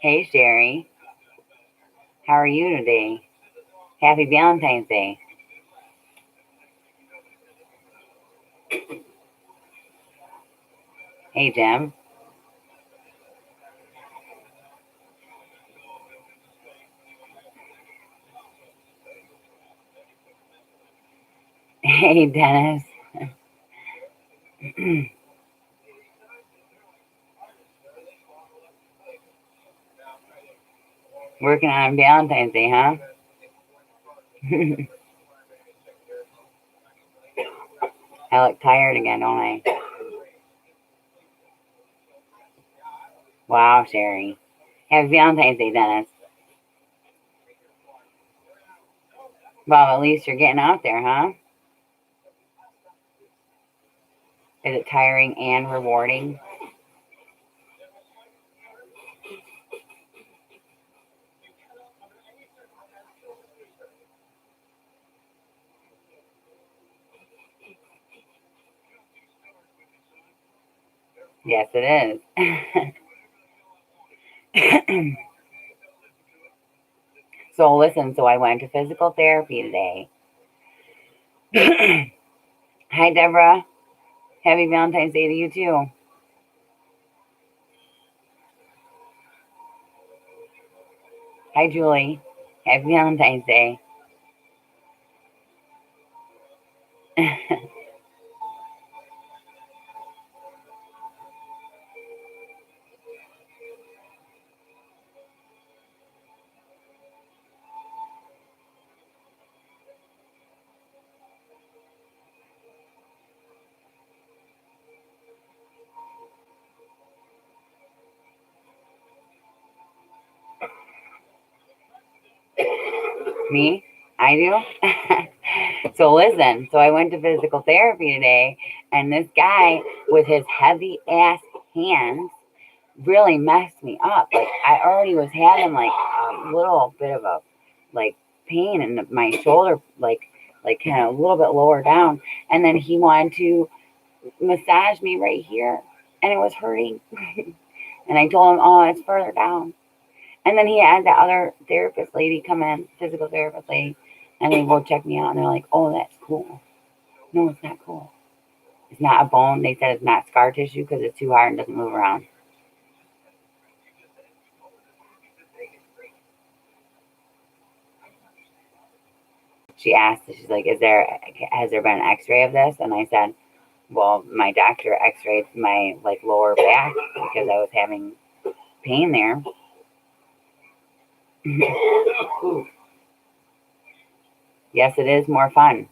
Hey, Sherry. How are you today? Happy Valentine's Day. Hey, Jim. Hey, Dennis. Working on Valentine's Day, huh? I look tired again, don't I? Wow, Sherry. Happy Valentine's Day, Dennis. Well, at least you're getting out there, huh? Is it tiring and rewarding? Yes, it is. So, listen, so I went to physical therapy today. Hi, Deborah. Happy Valentine's Day to you, too. Hi, Julie. Happy Valentine's Day. Me? I do? So listen, so I went to physical therapy today, and this guy with his heavy ass hands really messed me up. Like I already was having like a little bit of a like pain in my shoulder, like kind of a little bit lower down, and then he wanted to massage me right here, and it was hurting. And I told him, oh, it's further down. And then he had the other therapist lady come in, physical therapist lady, and they both check me out and they're like, oh, that's cool. No, it's not cool. It's not a bone. They said it's not scar tissue because it's too hard and doesn't move around. She asked, she's like, has there been an x-ray of this? And I said, well, my doctor x-rayed my like lower back because I was having pain there. Yes, it is more fun.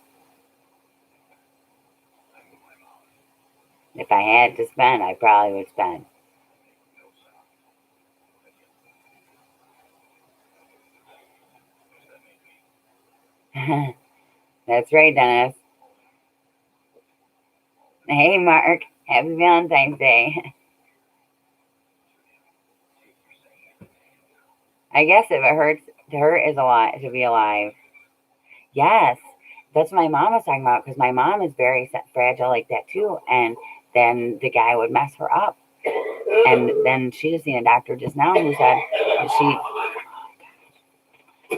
If I had to spend, I probably would spend. That's right, Dennis. Hey, Mark. Happy Valentine's Day. I guess if it hurts, to hurt is a lot to be alive. Yes, that's what my mom was talking about because my mom is very fragile like that too. And then the guy would mess her up. And then she just seen a doctor just now who said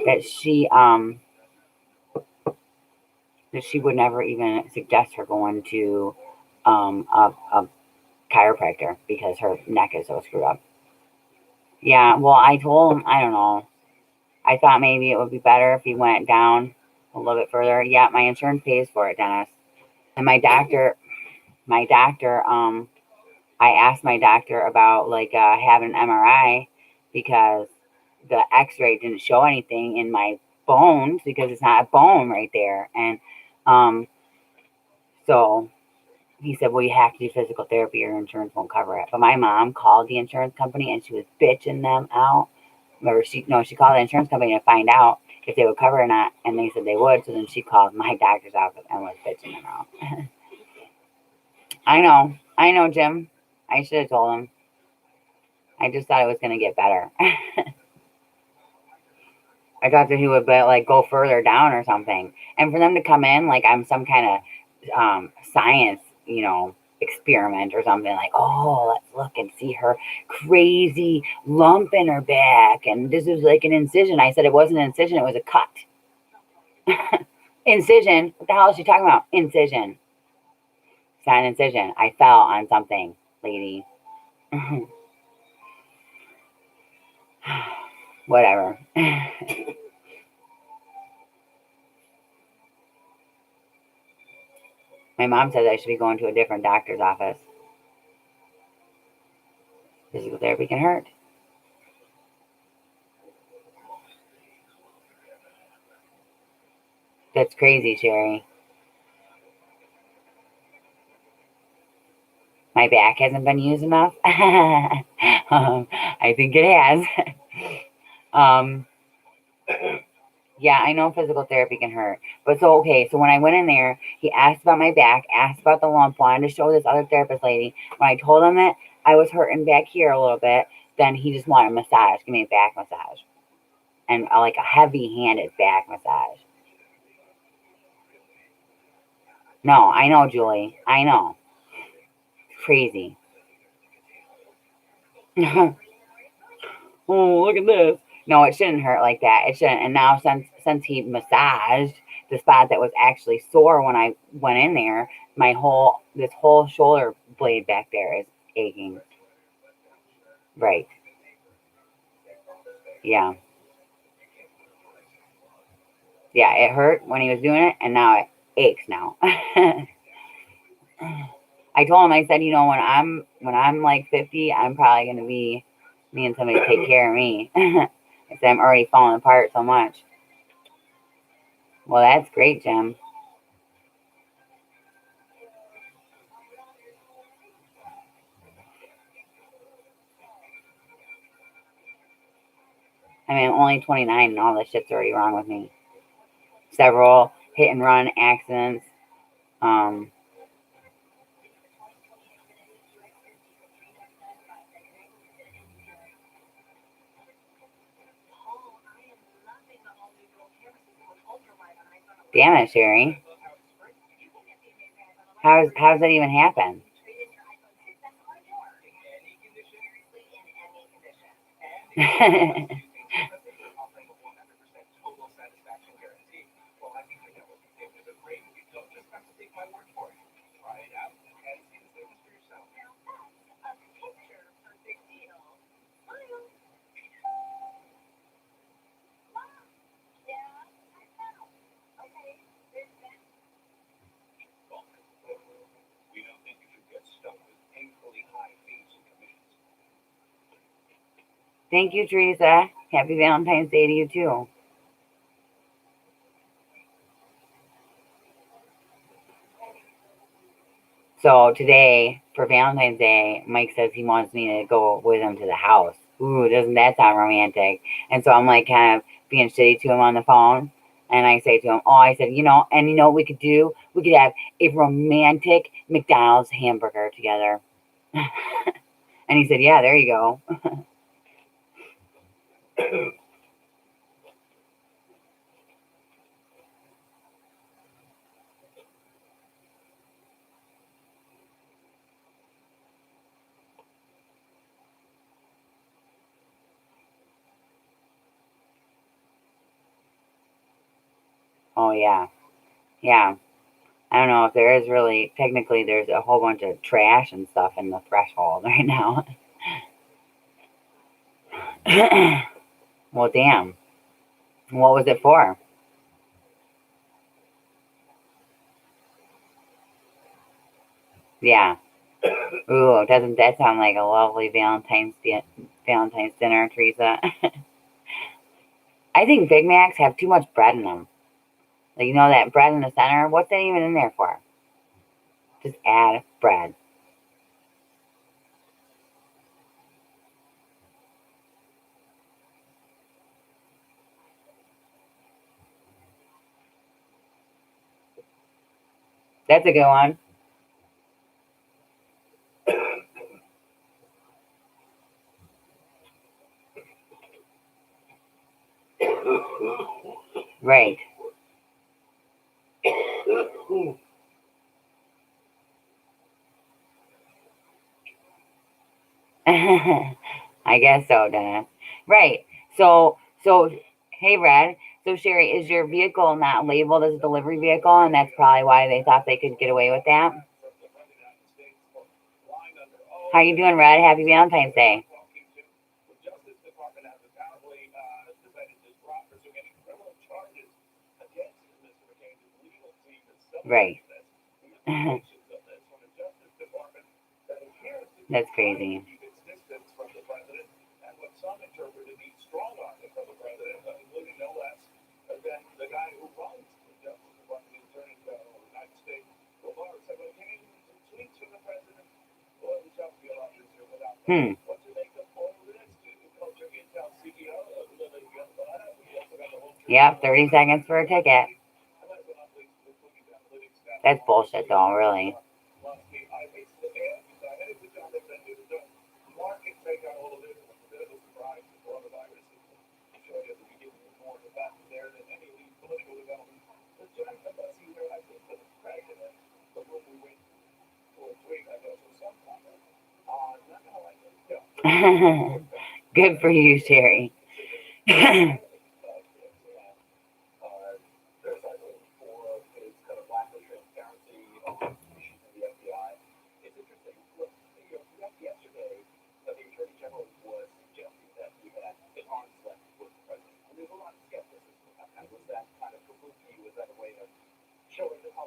that she um that she would never even suggest her going to a chiropractor because her neck is so screwed up. Yeah, well, I told him I don't know. I thought maybe it would be better if he went down a little bit further. Yeah, my insurance pays for it, Dennis. And my doctor, I asked my doctor about like having an MRI because the X-ray didn't show anything in my bones because it's not a bone right there. And um, so he said, well, you have to do physical therapy. Your insurance won't cover it. But my mom called the insurance company and she was bitching them out. Or she called the insurance company to find out if they would cover it or not, and they said they would. So then she called my doctor's office and was bitching them out. I know, Jim. I should have told him. I just thought it was gonna get better. I thought that he would like go further down or something, and for them to come in like I'm some kind of science, experiment or something, like, oh, let's look and see her crazy lump in her back, and this is like an incision. I said it wasn't an incision, it was a cut. Incision? What the hell is she talking about? Incision. It's not an incision. I fell on something, lady. Whatever. My mom says I should be going to a different doctor's office. Physical therapy can hurt. That's crazy, Sherry. My back hasn't been used enough. I think it has. Yeah, I know physical therapy can hurt. But so, okay, so when I went in there, he asked about my back, asked about the lump, wanted to show this other therapist lady. When I told him that I was hurting back here a little bit, then he just wanted a massage, give me a back massage. And like a heavy-handed back massage. No, I know, Julie. I know. Crazy. Oh, look at this. No, it shouldn't hurt like that. It shouldn't. And now since he massaged the spot that was actually sore when I went in there, this whole shoulder blade back there is aching. Right. Yeah. Yeah, it hurt when he was doing it, and now it aches now. I told him, I said, when I'm like 50, I'm probably gonna be needing somebody to take care of me. I said I'm already falling apart so much. Well, that's great, Jim. I mean, I'm only 29 and all this shit's already wrong with me. Several hit and run accidents. Um, Damn it, Sherry. How's that even happen? Thank you, Teresa. Happy Valentine's Day to you too. So today, for Valentine's Day, Mike says he wants me to go with him to the house. Ooh, doesn't that sound romantic? And so I'm like kind of being shitty to him on the phone. And I say to him, oh, I said, and you know what we could do? We could have a romantic McDonald's hamburger together. And he said, yeah, there you go. Oh, yeah. Yeah. I don't know if there is really, technically, there's a whole bunch of trash and stuff in the threshold right now. Well, damn. What was it for? Yeah. Ooh, doesn't that sound like a lovely Valentine's dinner, Teresa? I think Big Macs have too much bread in them. Like, that bread in the center? What's that even in there for? Just add bread. That's a good one. Right. I guess so, Dennis. Right. So, hey, Red. So, Sherry, is your vehicle not labeled as a delivery vehicle, and that's probably why they thought they could get away with that? How you doing, Red? Happy Valentine's Day. Right. That's crazy. Hmm. Yep, 30 seconds for a ticket. That's bullshit, though, really. Good for you, Sherry.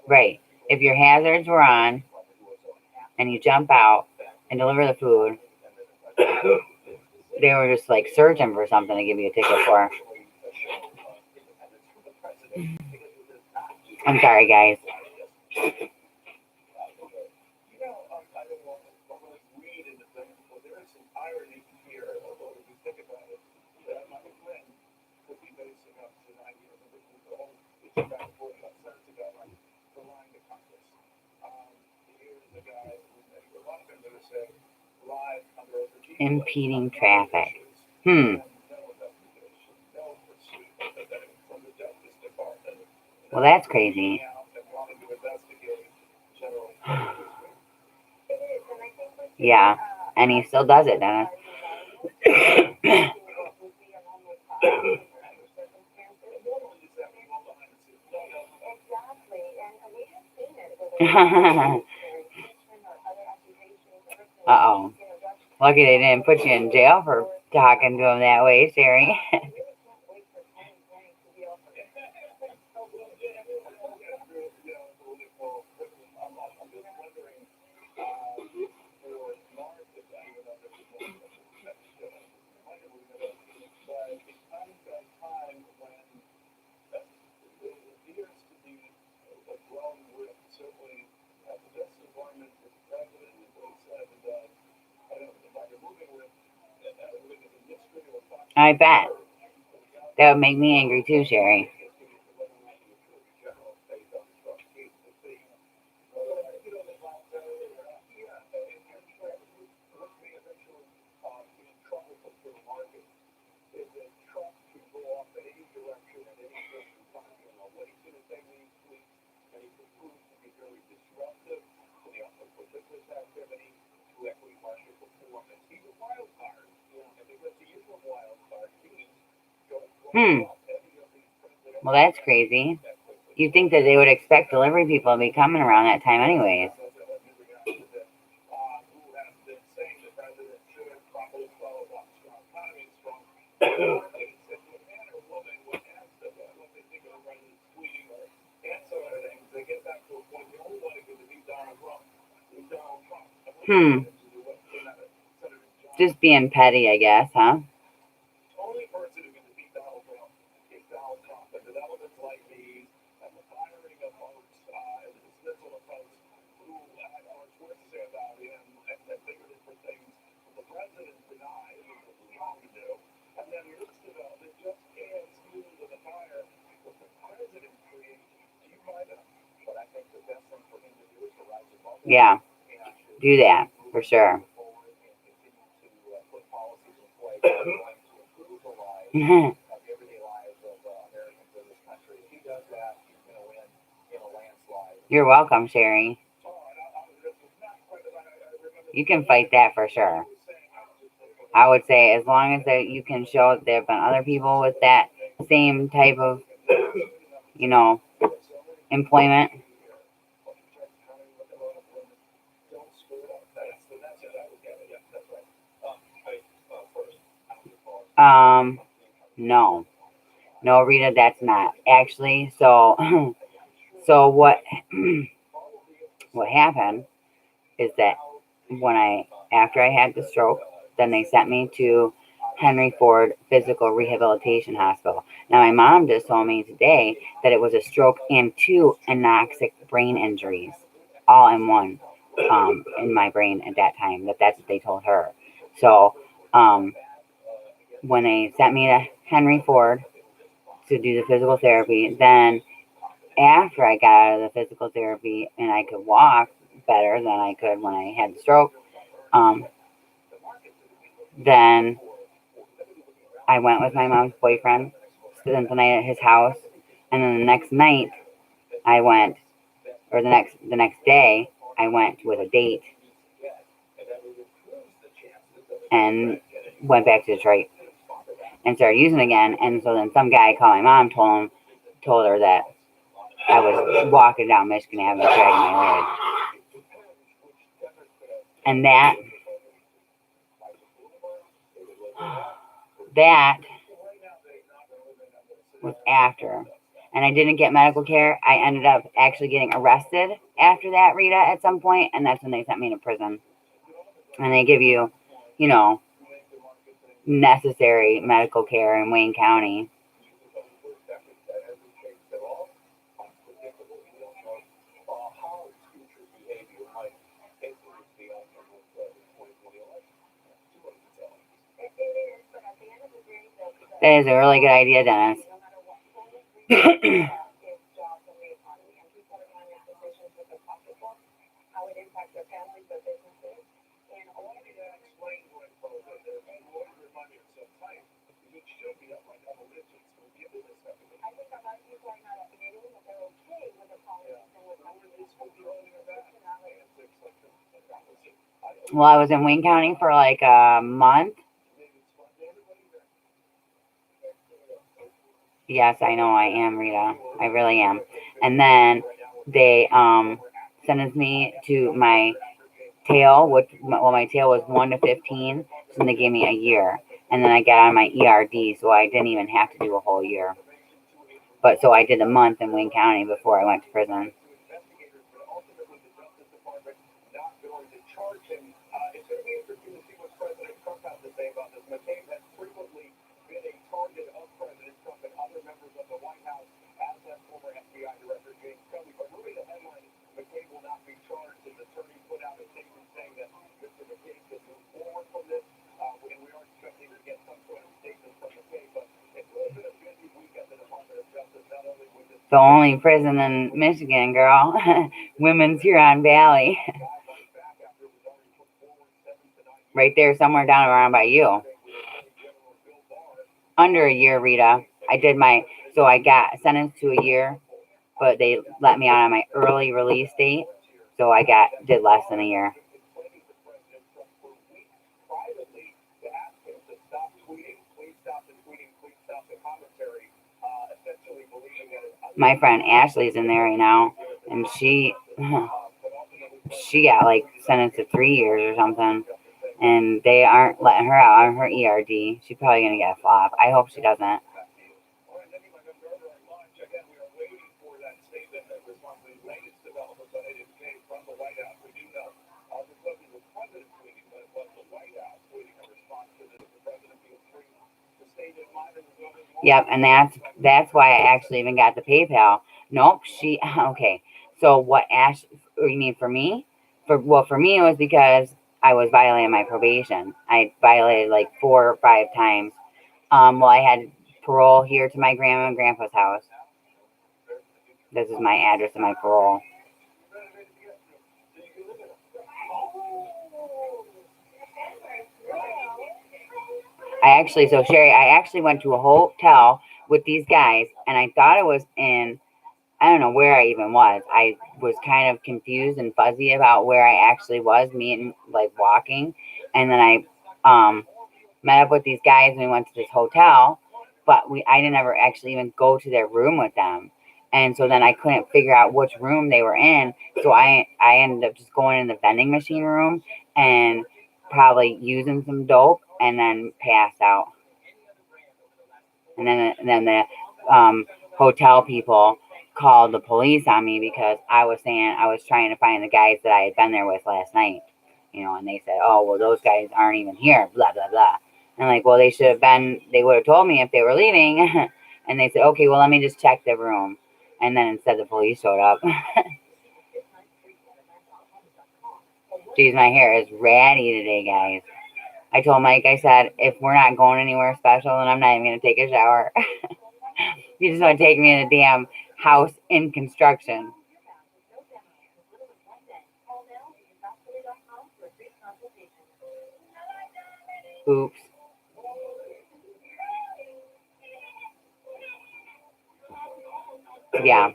Right. If your hazards were on and you jump out and deliver the food, they were just like searching for something to give you a ticket for. I'm sorry, guys. Impeding traffic. Well, that's crazy. Yeah. And he still does it, Dennis. Uh-oh. Lucky they didn't put you in jail for talking to him that way, Sherry. I bet. That would make me angry too, Sherry. Hmm. Well, that's crazy. You'd think that they would expect delivery people to be coming around that time anyways. Hmm. Just being petty, I guess, huh? Yeah. Do that for sure. You're welcome, Sherry. You can fight that for sure. I would say as long as you can show that there have been other people with that same type of, employment. No, no, Rita, that's not actually. So, so what happened is that after I had the stroke, then they sent me to Henry Ford Physical Rehabilitation Hospital. Now, my mom just told me today that it was a stroke and two anoxic brain injuries, all in one, in my brain at that time. That's what they told her. So, when they sent me to Henry Ford to do the physical therapy, then after I got out of the physical therapy and I could walk better than I could when I had the stroke, then I went with my mom's boyfriend, spent the night at his house, and then the next night I went, or the next day I went with a date and went back to Detroit and started using it again. And so then some guy called my mom, told her that I was walking down Michigan Avenue dragging my leg, and that was after. And I didn't get medical care. I ended up actually getting arrested after that, Rita, at some point, and that's when they sent me to prison. And they give you, you know, necessary medical care in Wayne County. That is a really good idea, Dennis. Well, I was in Wayne County for like a month. Yes, I know I am, Rita. I really am. And then they sentenced me to my tail, my tail was 1 to 15, so they gave me a year. And then I got on my ERD, so I didn't even have to do a whole year. But so I did a month in Wayne County before I went to prison. The only prison in Michigan, girl. Women's Huron Valley. Right there, somewhere down around by you. Under a year, Rita. So I got sentenced to a year, but they let me out on my early release date. So I did less than a year. My friend Ashley's in there right now, and she got like sentenced to 3 years or something, and they aren't letting her out on her ERD. She's probably gonna get a flop. I hope she doesn't. Yep, and that's why I actually even got the PayPal. Nope, she okay. So what Ash or you mean for me? For me it was because I was violating my probation. I violated like 4 or 5 times. Well, I had parole here to my grandma and grandpa's house. This is my address and my parole. So Sherry, I actually went to a hotel with these guys, and I thought it was in, I don't know where I even was. I was kind of confused and fuzzy about where I actually was, me and like walking. And then I met up with these guys and we went to this hotel, but I didn't ever actually even go to their room with them. And so then I couldn't figure out which room they were in. So I ended up just going in the vending machine room and probably using some dope and then passed out. And then the hotel people called the police on me because I was saying I was trying to find the guys that I had been there with last night, and they said, "Oh, well, those guys aren't even here." Blah blah blah. And I'm like, well, they should have been. They would have told me if they were leaving. And they said, "Okay, well, let me just check the room." And then instead, the police showed up. Geez, my hair is ratty today, guys. I told Mike, I said, if we're not going anywhere special, then I'm not even going to take a shower. You just want to take me in a damn house in construction. Oops. Yeah.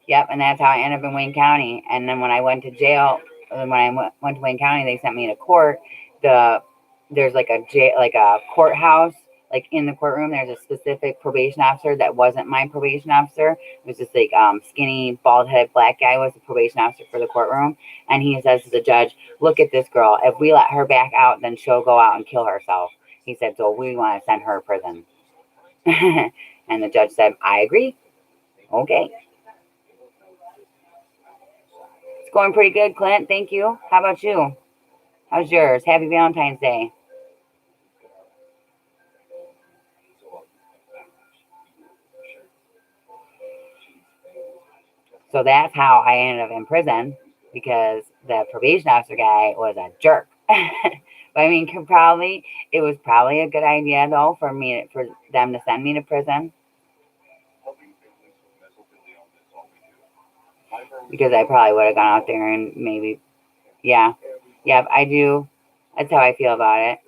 Yep. And that's how I ended up in Wayne County. And then when I went to jail, when I went to Wayne County, they sent me to court. There's like a courthouse. Like in the courtroom, there's a specific probation officer that wasn't my probation officer. It was just like skinny, bald headed black guy was the probation officer for the courtroom. And he says to the judge, "Look at this girl. If we let her back out, then she'll go out and kill herself." He said, "So we want to send her to prison." And the judge said, "I agree. Okay." It's going pretty good, Clint. Thank you. How about you? How's yours? Happy Valentine's Day. So that's how I ended up in prison because the probation officer guy was a jerk. But I mean, it was probably a good idea though for them to send me to prison because I probably would have gone out there and maybe, yeah, yep, I do. That's how I feel about it.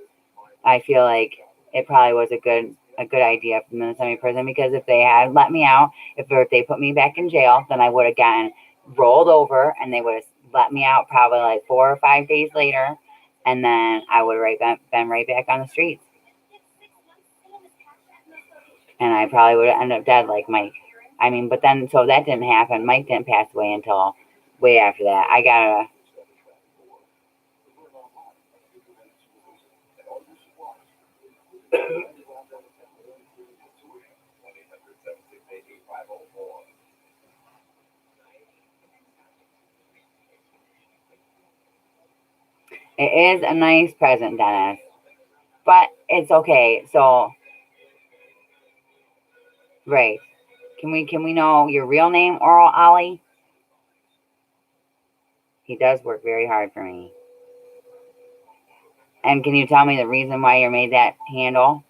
I feel like it probably was a good idea for them to send me to prison because if they had let me out, if they put me back in jail, then I would have gotten rolled over and they would have let me out probably like 4 or 5 days later, and then I would have been right back on the streets, and I probably would have ended up dead like Mike. I mean, but then so that didn't happen. Mike didn't pass away until way after that. I got It is a nice present, Dennis, but it's okay. So right. Can we know your real name, Oral Ollie? He does work very hard for me. And can you tell me the reason why you made that handle?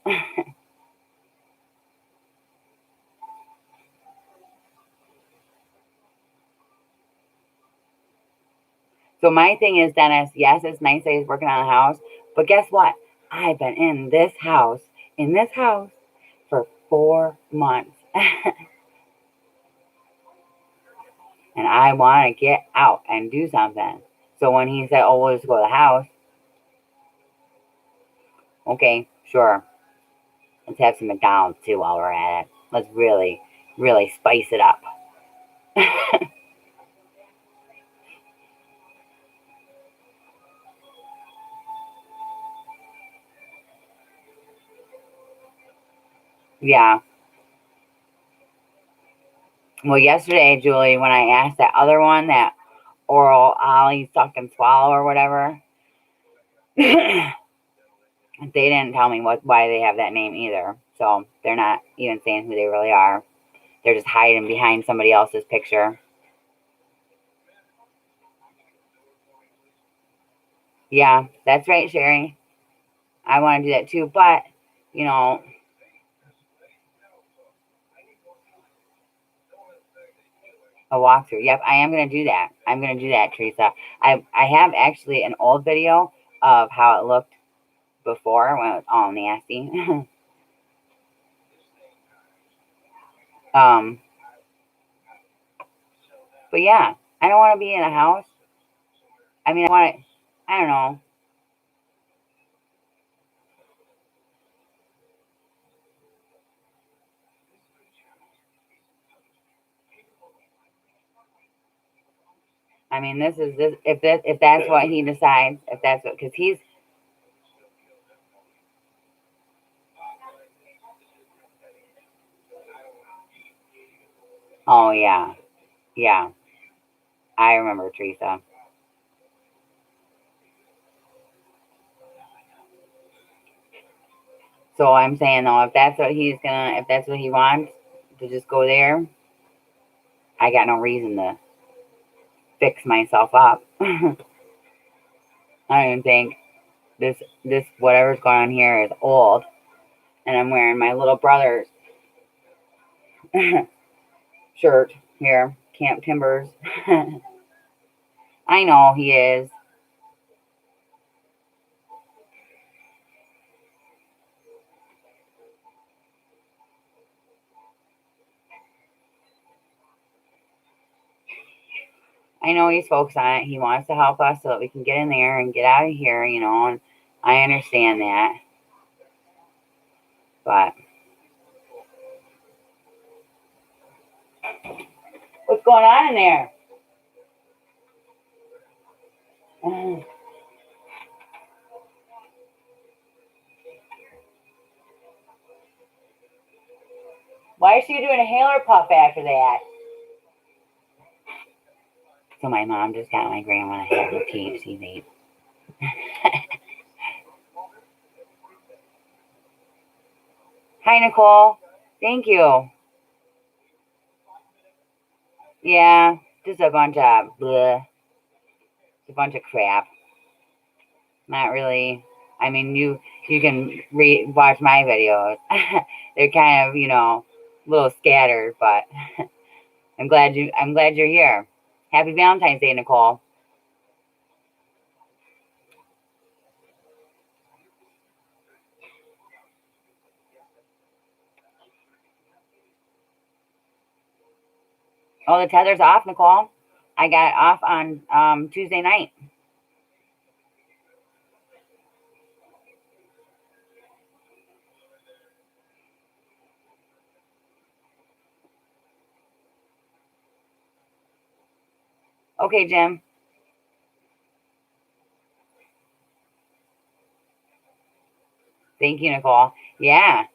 So my thing is, Dennis, yes, it's nice that he's working on a house, but guess what? I've been in this house for 4 months. And I want to get out and do something. So when he said, "Oh, we'll just go to the house," okay, sure. Let's have some McDonald's too while we're at it. Let's really, really spice it up. Yeah. Well, yesterday, Julie, when I asked that other one, that Oral Ollie Suck and Swallow or whatever, they didn't tell me why they have that name either. So they're not even saying who they really are. They're just hiding behind somebody else's picture. Yeah, that's right, Sherry. I want to do that too, but you know, a walkthrough. Yep, I am gonna do that. I'm gonna do that, Teresa. I have actually an old video of how it looked before when it was all nasty. um, but yeah, I don't want to be in a house. I mean, I don't know. I mean, this is this if that's what he decides, if that's what, because he's, oh yeah, yeah, I remember Teresa. So I'm saying though, if that's what he wants to just go there, I got no reason to fix myself up. I don't even think this whatever's going on here is old, and I'm wearing my little brother's shirt here, Camp Timbers. I know he is. I know he's focused on it. He wants to help us so that we can get in there and get out of here, and I understand that. But what's going on in there? Why is she doing a hailer puff after that? So my mom just got my grandma a half a THC vape. Hi, Nicole. Thank you. Yeah, just a bunch of bleh, a bunch of crap. Not really. I mean, you can watch my videos. They're kind of a little scattered, but I'm glad you're here. Happy Valentine's Day, Nicole. Oh, the tether's off, Nicole. I got it off on Tuesday night. Okay, Jim. Thank you, Nicole. Yeah.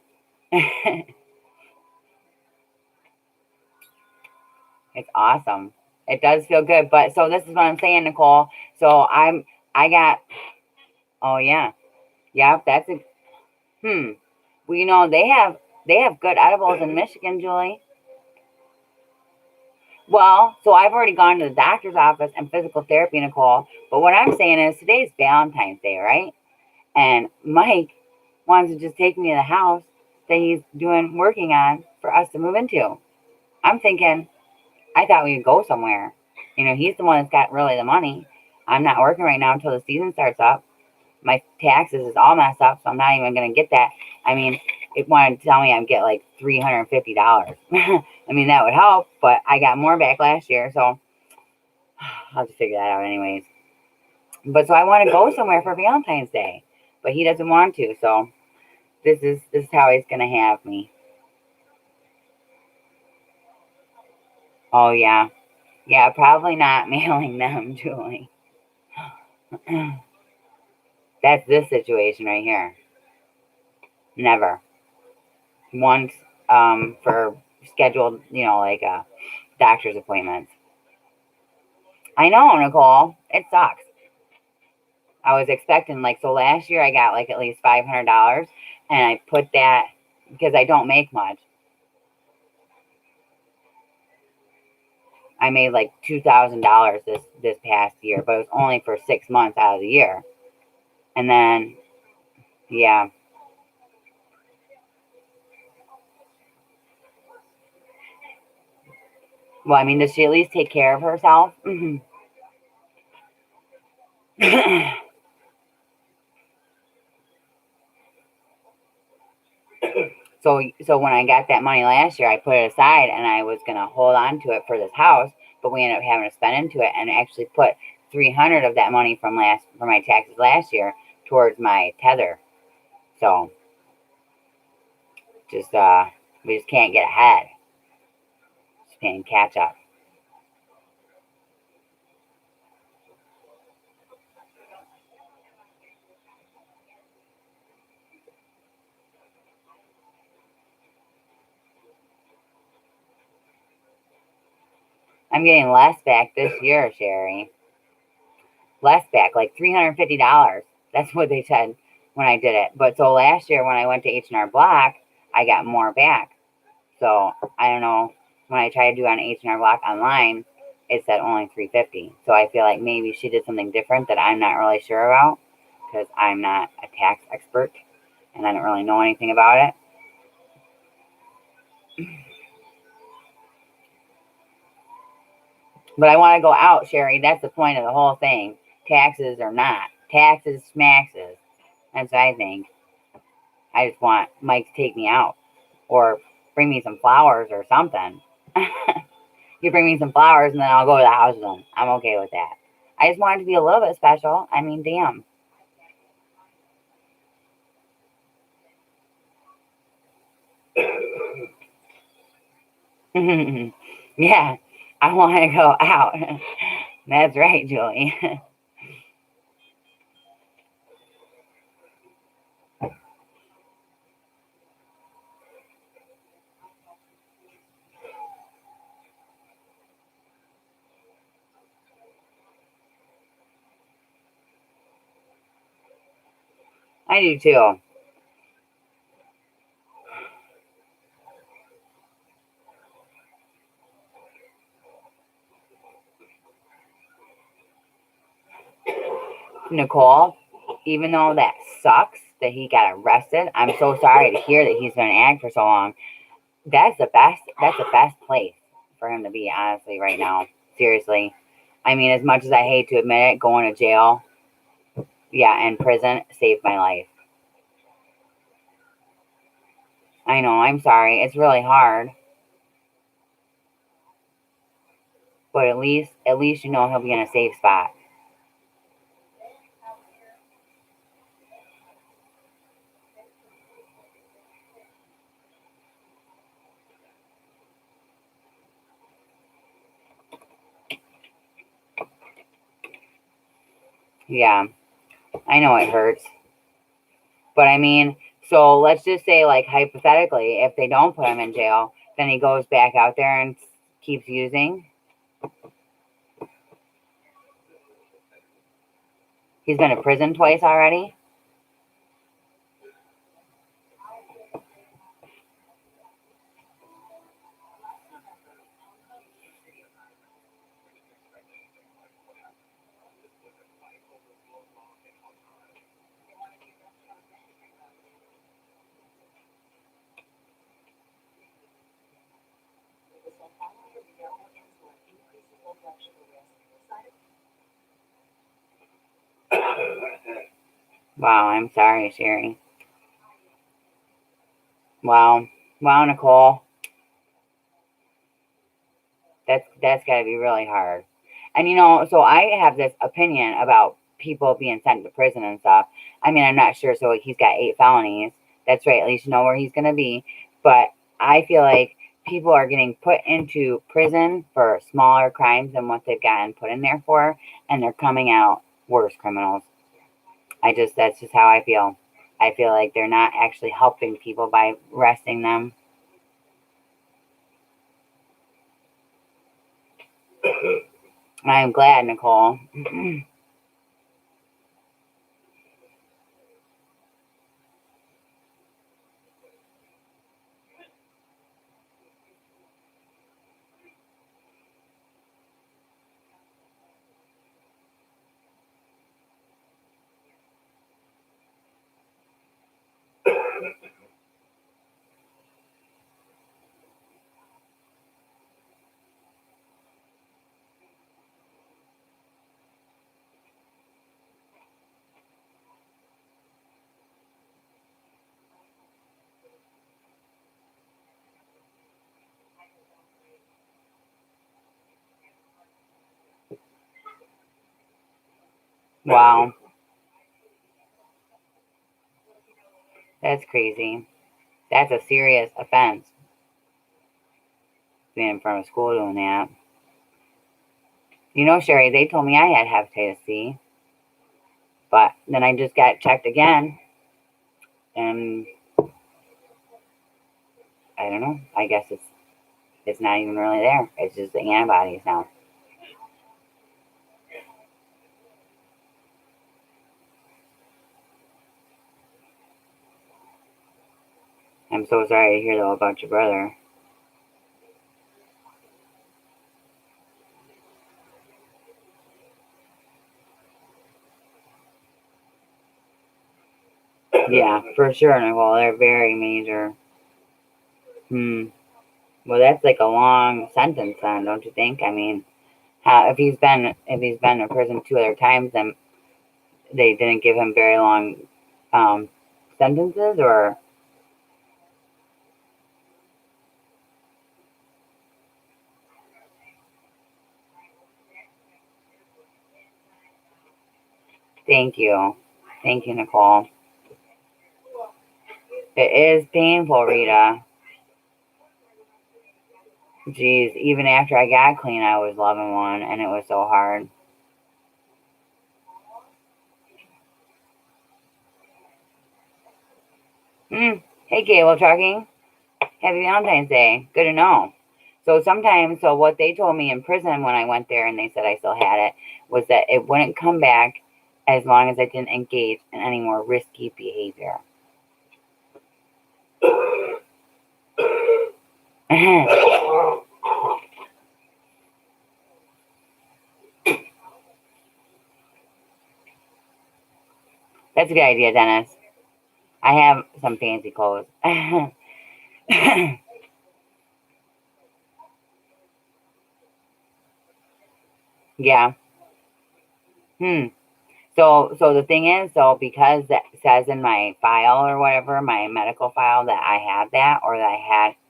It's awesome. It does feel good. But so this is what I'm saying, Nicole. So I got, oh yeah. Yep, that's a, hmm. Well, they have good edibles in Michigan, Julie. Well, so I've already gone to the doctor's office and physical therapy, Nicole. But what I'm saying is today's Valentine's Day, right? And Mike wants to just take me to the house that he's working on for us to move into. I'm thinking, I thought we would go somewhere. He's the one that's got really the money. I'm not working right now until the season starts up. My taxes is all messed up, so I'm not even going to get that. I mean, it wanted to tell me I'd get like $350. I mean, that would help, but I got more back last year, so I'll have to figure that out anyways. But so I want to go somewhere for Valentine's Day, but he doesn't want to, so this is how he's going to have me. Oh, yeah. Yeah, probably not mailing them, Julie. That's this situation right here. Never. Once for scheduled, like doctor's appointments. I know, Nicole. It sucks. I was expecting so last year I got like at least $500, and I put that because I don't make much. I made like $2,000 this past year, but it was only for 6 months out of the year. And then yeah, well, I mean, does she at least take care of herself? So when I got that money last year, I put it aside and I was gonna hold on to it for this house, but we ended up having to spend into it and actually put $300 of that money from my taxes last year towards my tether. So just we just can't get ahead. Just playing catch up. I'm getting less back this year, Sherry. Less back, like $350. That's what they said when I did it. But so last year when I went to H&R Block, I got more back. So I don't know. When I tried to do it on H&R Block online, it said only $350. So I feel like maybe she did something different that I'm not really sure about because I'm not a tax expert and I don't really know anything about it. But I want to go out, Sherry. That's the point of the whole thing. Taxes or not. Taxes, smaxes. That's what I think. I just want Mike to take me out or bring me some flowers or something. You bring me some flowers and then I'll go to the house with them. I'm okay with that. I just want it to be a little bit special. I mean, damn. Yeah, I want to go out. That's right, Julie. I do too. Nicole, even though that sucks that he got arrested, I'm so sorry to hear that he's been in ag for so long. That's the best place for him to be, honestly, right now. Seriously. I mean, as much as I hate to admit it, going to jail, yeah, and prison saved my life. I know, I'm sorry. It's really hard. But at least you know he'll be in a safe spot. Yeah, I know it hurts. But I mean, so let's just say, like, hypothetically, if they don't put him in jail, then he goes back out there and keeps using. He's been to prison twice already. Wow, I'm sorry, Sherry. Wow. Wow, Nicole. That's got to be really hard. And so I have this opinion about people being sent to prison and stuff. I mean, I'm not sure. So he's got 8 felonies. That's right. At least you know where he's going to be. But I feel like people are getting put into prison for smaller crimes than what they've gotten put in there for, and they're coming out worse criminals. That's just how I feel. I feel like they're not actually helping people by arresting them. I am glad, Nicole. Wow. That's crazy. That's a serious offense. Being in front of school doing that. You know, Sherry, they told me I had hepatitis C, but then I just got checked again, and I don't know. I guess it's not even really there. It's just the antibodies now. I'm so sorry to hear though about your brother. Yeah, for sure, Nicole. They're very major. Hmm. Well, that's like a long sentence, then, don't you think? I mean, if he's been in prison 2 other times, then they didn't give him very long um, sentences, or thank you, Nicole. It is painful, Rita. Jeez, even after I got clean, I was loving one, and it was so hard. Hmm. Hey, Gable talking. Happy Valentine's Day. Good to know. So what they told me in prison when I went there and they said I still had it was that it wouldn't come back as long as I didn't engage in any more risky behavior. That's a good idea, Dennis. I have some fancy clothes. Yeah. Hmm. So the thing is, because that says in my file or whatever, my medical file, that I have that, or that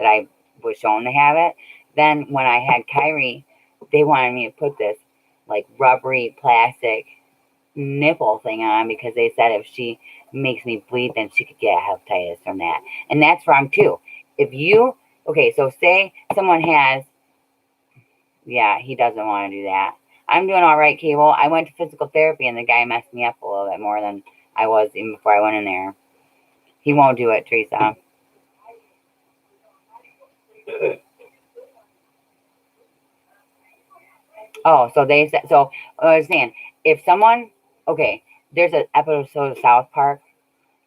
I was shown to have it, then when I had Kyrie, they wanted me to put this like rubbery plastic nipple thing on because they said if she makes me bleed, then she could get hepatitis from that. And that's wrong too. If you, okay, so say someone has, yeah, he doesn't want to do that. I'm doing all right, Cable. I went to physical therapy and the guy messed me up a little bit more than I was even before I went in there. He won't do it, Teresa. Oh, so they said, so I was saying, if someone, okay, there's an episode of South Park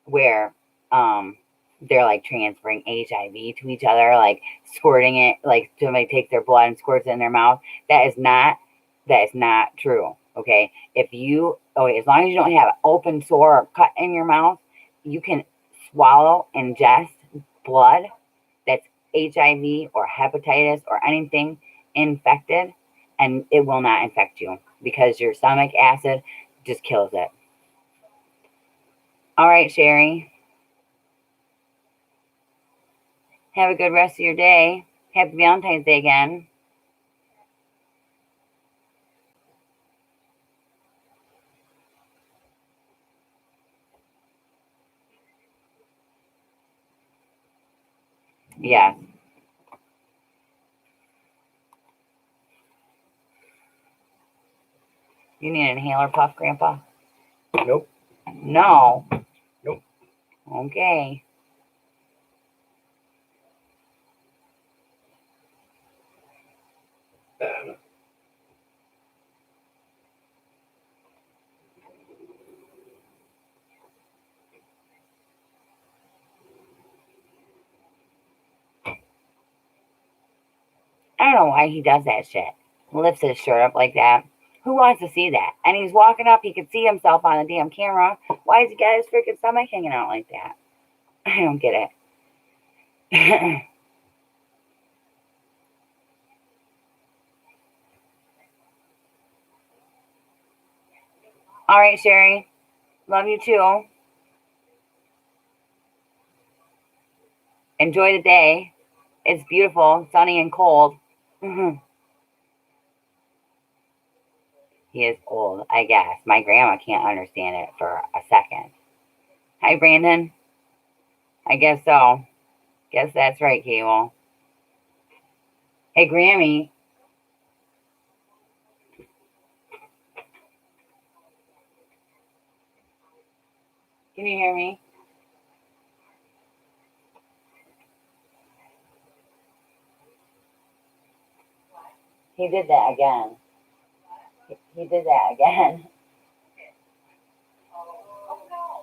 where they're like transferring HIV to each other, like squirting it, like somebody takes their blood and squirts it in their mouth. That is not true. Okay. As long as you don't have an open sore or cut in your mouth, you can ingest blood that's HIV or hepatitis or anything infected, and it will not infect you because your stomach acid just kills it. All right, Sherry. Have a good rest of your day. Happy Valentine's Day again. Yes. You need an inhaler puff, Grandpa? Nope. No. Nope. Okay. I don't know why he does that shit. Lifts his shirt up like that. Who wants to see that? And he's walking up, he could see himself on the damn camera. Why does he got his freaking stomach hanging out like that? I don't get it. All right, Sherry. Love you too. Enjoy the day. It's beautiful, sunny and cold. He is old, I guess. My grandma can't understand it for a second. Hi, Brandon. I guess so. Guess that's right, Cable. Hey, Grammy. Can you hear me? He did that again. He did that again.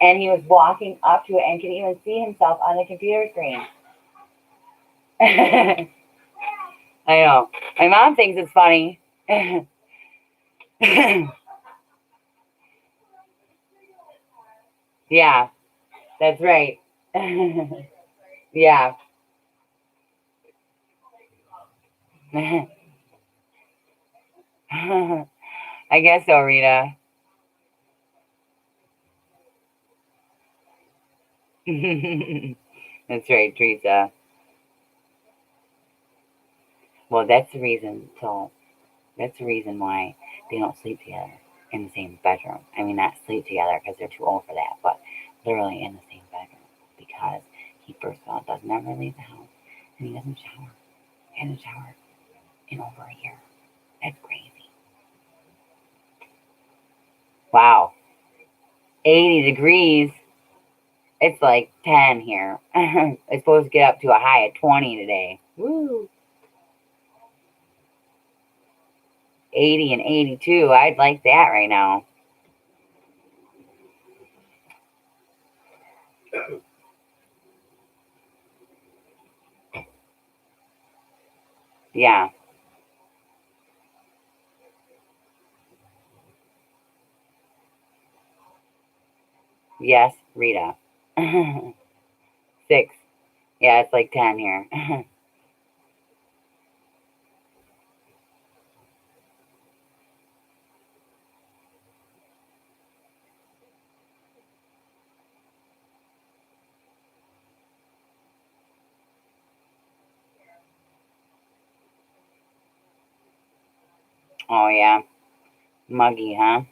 And he was walking up to it and could even see himself on the computer screen. I know. My mom thinks it's funny. Yeah, that's right. Yeah. I guess so, Rita. That's right, Teresa. Well, that's the reason. So that's the reason why they don't sleep together in the same bedroom. I mean, not sleep together because they're too old for that, but literally in the same bedroom because he first of all doesn't ever leave the house and he doesn't shower. He hasn't showered in over a year. That's crazy. Wow, 80 degrees. It's like 10 here. It's supposed to get up to a high of 20 today. Woo. 80 and 82. I'd like that right now. Yeah. Yes, Rita. 6. Yeah, it's like 10 here. Oh, yeah. Muggy, huh?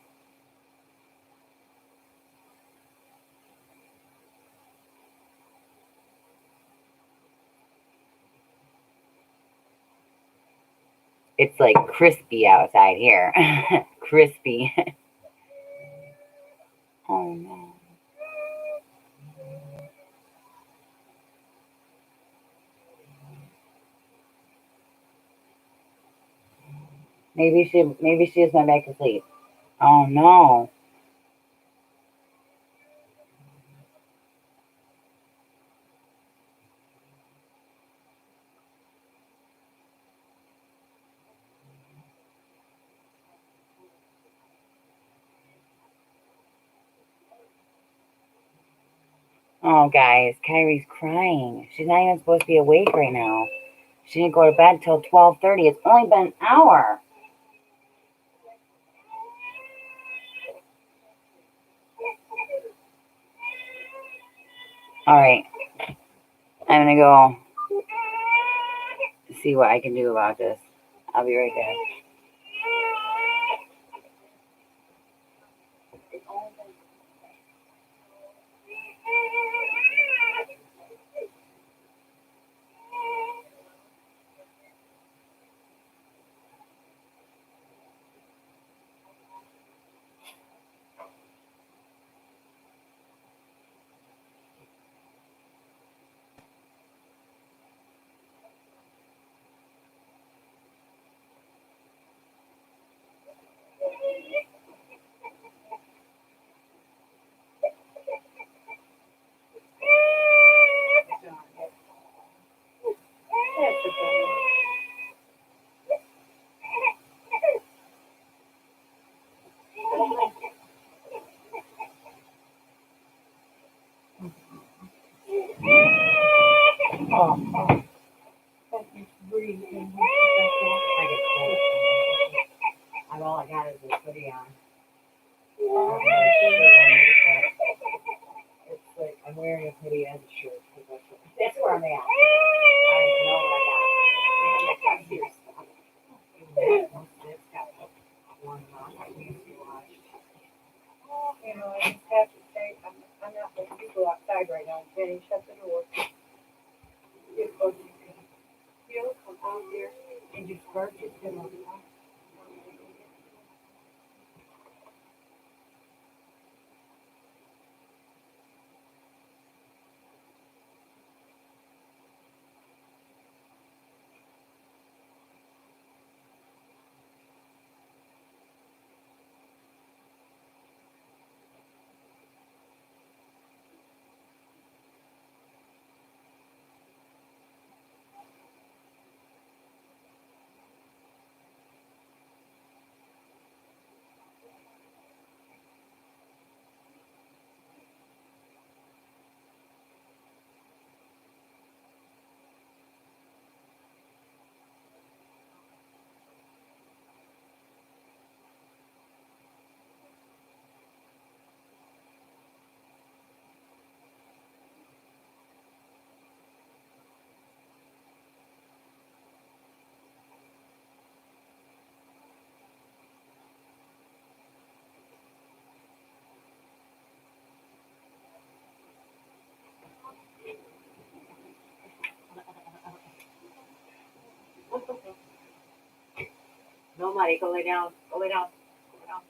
It's like crispy outside here. Crispy. Oh, no. Maybe she just went back to sleep. Oh, no. Oh, guys, Kyrie's crying. She's not even supposed to be awake right now. She didn't go to bed till 12:30. It's only been an hour. All right, I'm gonna go see what I can do about this. I'll be right back. Oh, breathing. I get cold. All I got is this hoodie on. It's like I'm wearing a hoodie and a shirt. That's where I'm at. I know what I got. And I got here stuff. It's got one on. No, Marty, go lay down. Go lay down. Go lay down.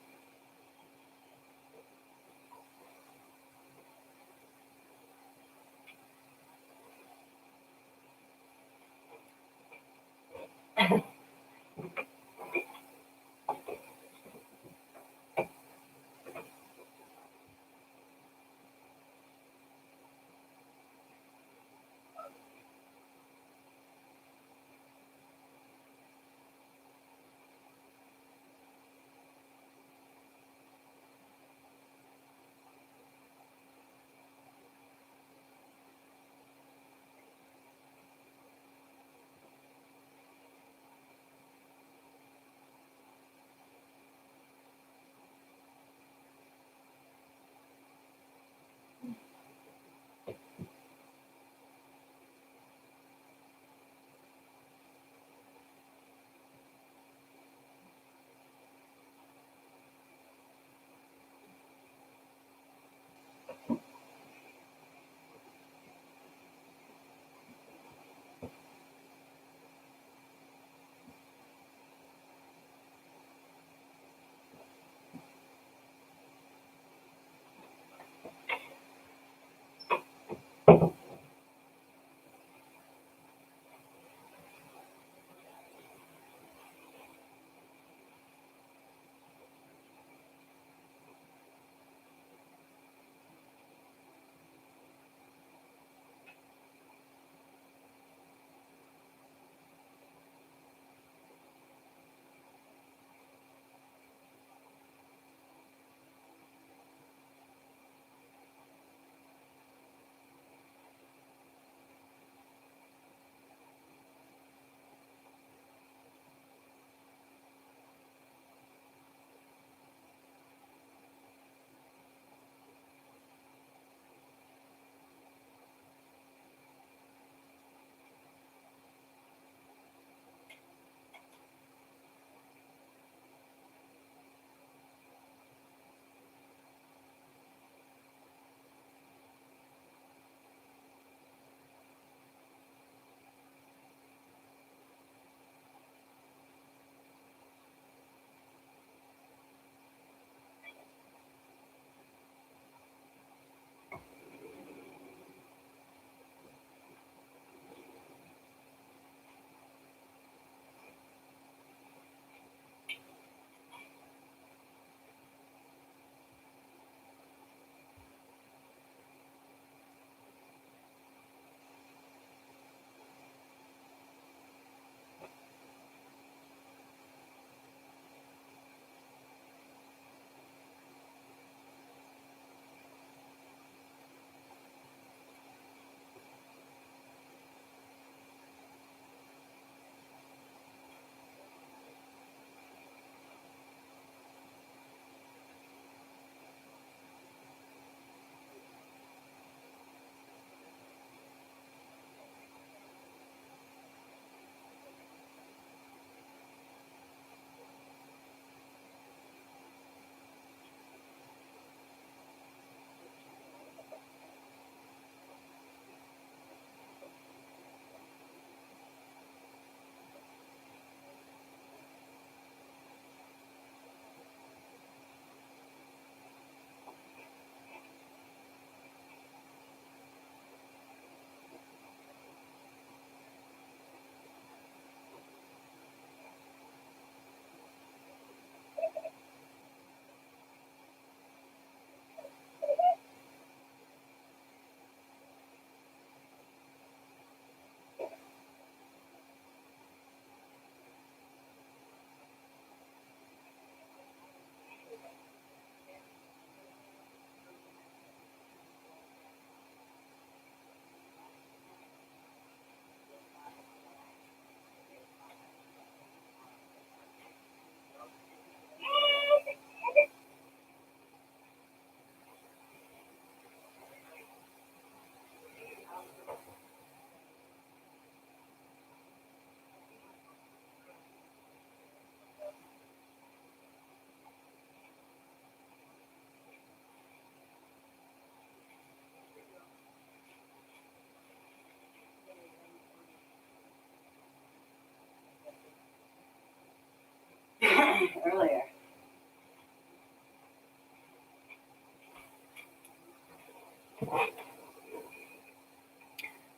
earlier.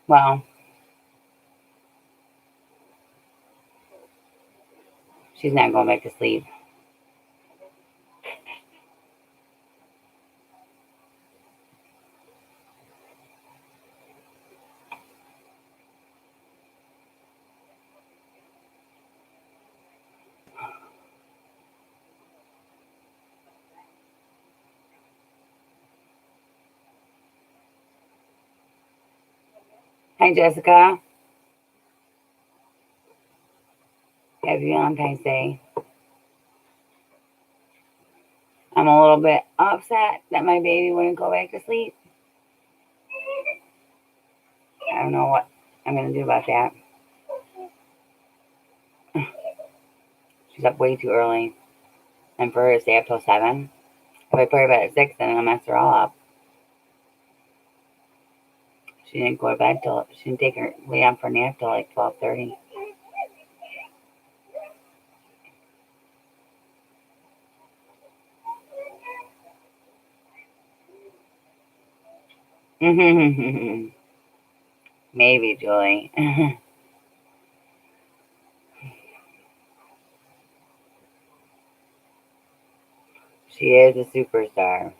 Well, she's not going back to sleep. Hi, Jessica. Happy Valentine's Day. I'm a little bit upset that my baby wouldn't go back to sleep. I don't know what I'm going to do about that. She's up way too early. And for her to stay up till 7, if I put her to bed at 6, then I'll mess her all up. She didn't go to bed till, she didn't take her, lay down for a nap till like 12:30. Maybe, Julie. She is a superstar.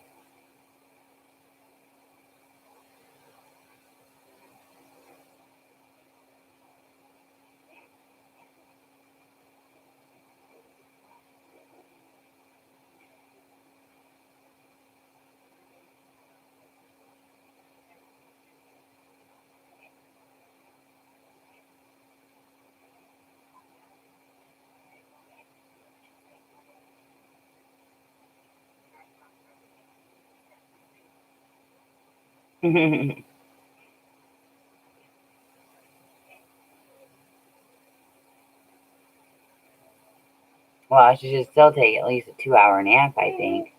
Well, she should still take at least a 2-hour nap, I think.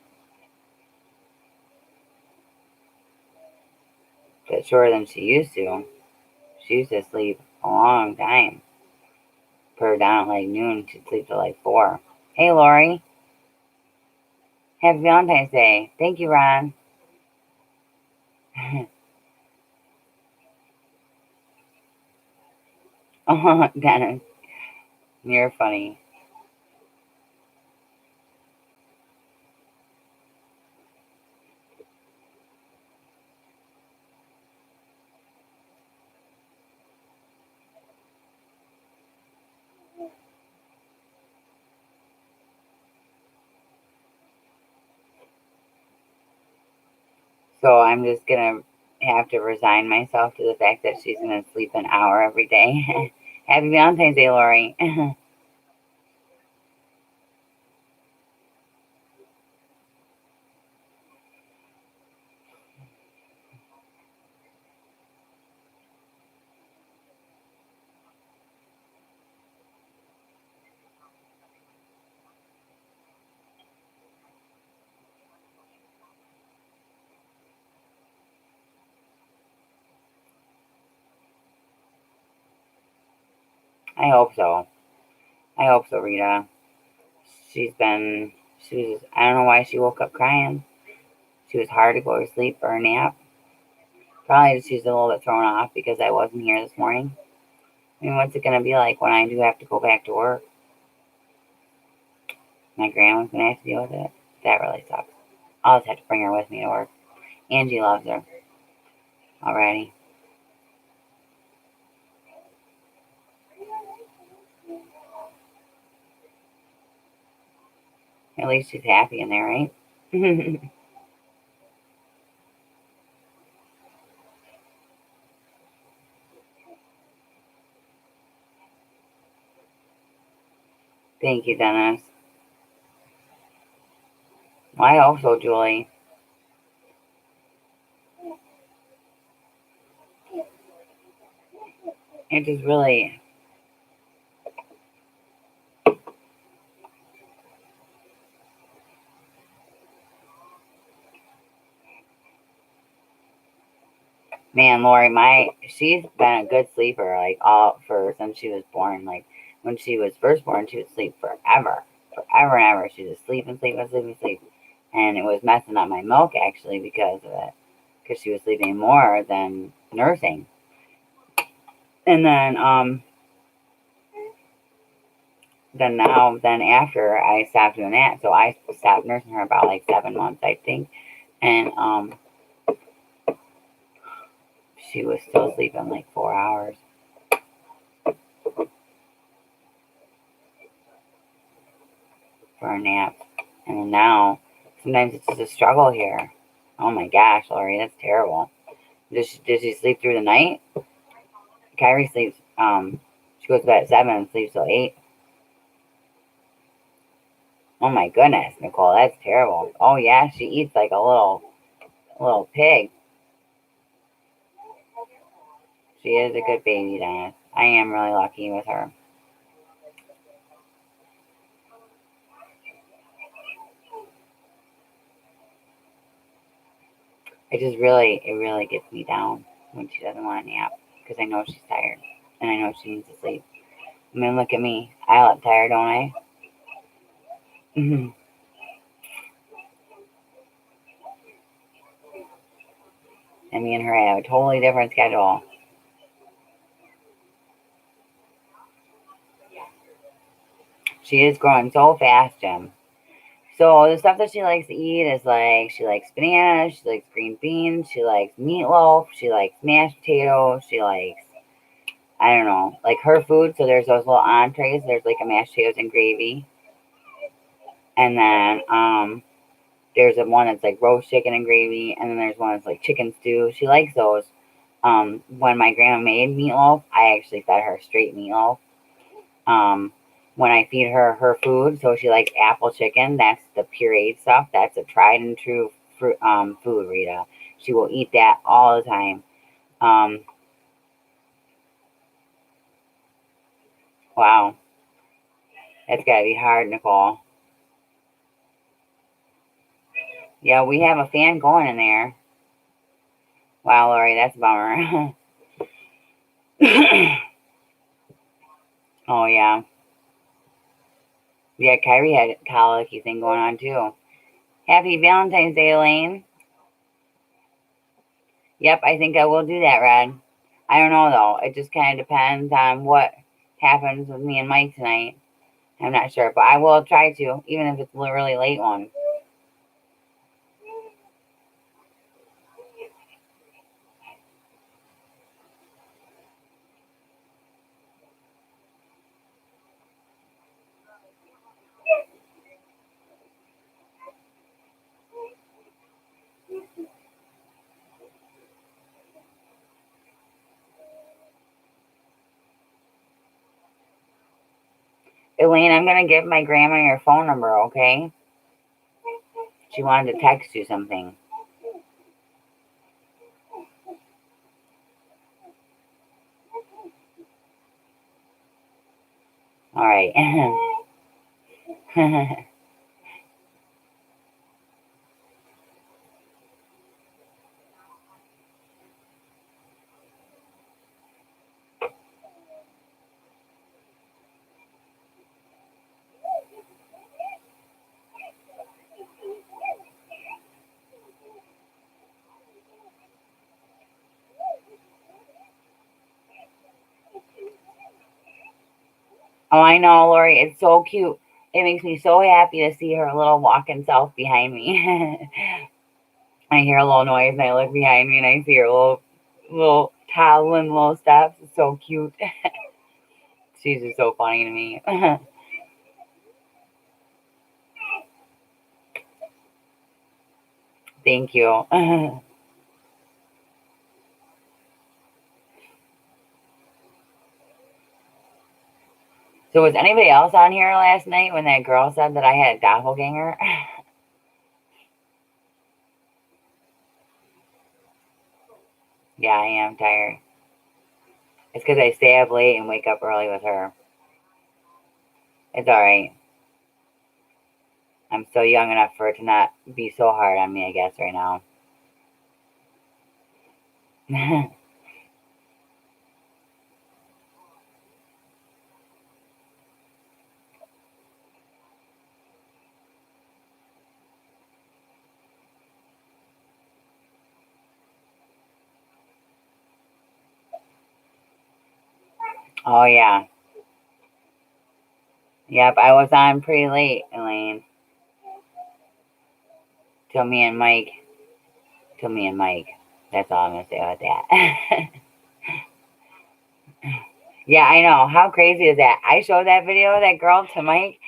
But shorter than she used to. She used to sleep a long time. Put her down at like noon, she'd sleep till like 4. Hey, Lori. Happy Valentine's Day. Thank you, Ron. Oh, Dennis, you're funny. So I'm just gonna have to resign myself to the fact that she's gonna sleep an hour every day. Happy Valentine's Day, Lori. I hope so. I hope so, Rita. She's been, she was, I don't know why she woke up crying. She was hard to go to sleep for a nap. Probably she's a little bit thrown off because I wasn't here this morning. I mean, what's it going to be like when I do have to go back to work? My grandma's going to have to deal with it. That really sucks. I'll just have to bring her with me to work. Angie loves her. Alrighty. At least she's happy in there, right? Thank you, Dennis. Well, I hope so, Julie. It just really, man, Lori, she's been a good sleeper, like all for since she was born. Like when she was first born, she would sleep forever. forever and ever. She's just sleeping, sleeping, sleeping, sleeping. And it was messing up my milk actually because of it. Because she was sleeping more than nursing. And then after I stopped doing that, so I stopped nursing her about like 7 months, I think. And she was still sleeping like 4 hours. For a nap. And now, sometimes it's just a struggle here. Oh my gosh, Lori, that's terrible. Did she sleep through the night? Kyrie sleeps, she goes to bed at 7 and sleeps till 8. Oh my goodness, Nicole, that's terrible. Oh yeah, she eats like a little pig. She is a good baby, Dennis. I am really lucky with her. It really gets me down when she doesn't want a nap because I know she's tired and I know she needs to sleep. I mean, look at me. I look tired, don't I? Mm-hmm. And me and her have a totally different schedule. She is growing so fast, Jim. So the stuff that she likes to eat is like she likes bananas, she likes green beans, she likes meatloaf, she likes mashed potatoes, she likes I don't know, like her food. So there's those little entrees. There's like a mashed potatoes and gravy, and then there's a one that's like roast chicken and gravy, and then there's one that's like chicken stew. She likes those. When my grandma made meatloaf, I actually fed her straight meatloaf. Um, when I feed her food, so she likes apple chicken. That's the pureed stuff. That's a tried and true food, Rita. She will eat that all the time. Um, wow, that's gotta be hard, Nicole. Yeah, we have a fan going in there. Wow, Lori, that's a bummer. Oh yeah, yeah. Kyrie had a colicky thing going on too. Happy Valentine's Day, Elaine. Yep, I think I will do that, Red. I don't know though. It just kind of depends on what happens with me and Mike tonight. I'm not sure, but I will try to, even if it's a really late one. Elaine, I'm gonna give my grandma your phone number, okay? She wanted to text you something. All right. Oh, I know, Lori. It's so cute. It makes me so happy to see her little walking self behind me. I hear a little noise and I look behind me and I see her little toddling little steps. It's so cute. She's just so funny to me. Thank you. So was anybody else on here last night when that girl said that I had a doppelganger? Yeah, I am tired. It's because I stay up late and wake up early with her. It's all right. I'm still young enough for it to not be so hard on me, I guess, right now. Oh, yeah. Yep, I was on pretty late, Elaine. Till me and Mike. That's all I'm going to say about that. Yeah, I know. How crazy is that? I showed that video of that girl to Mike.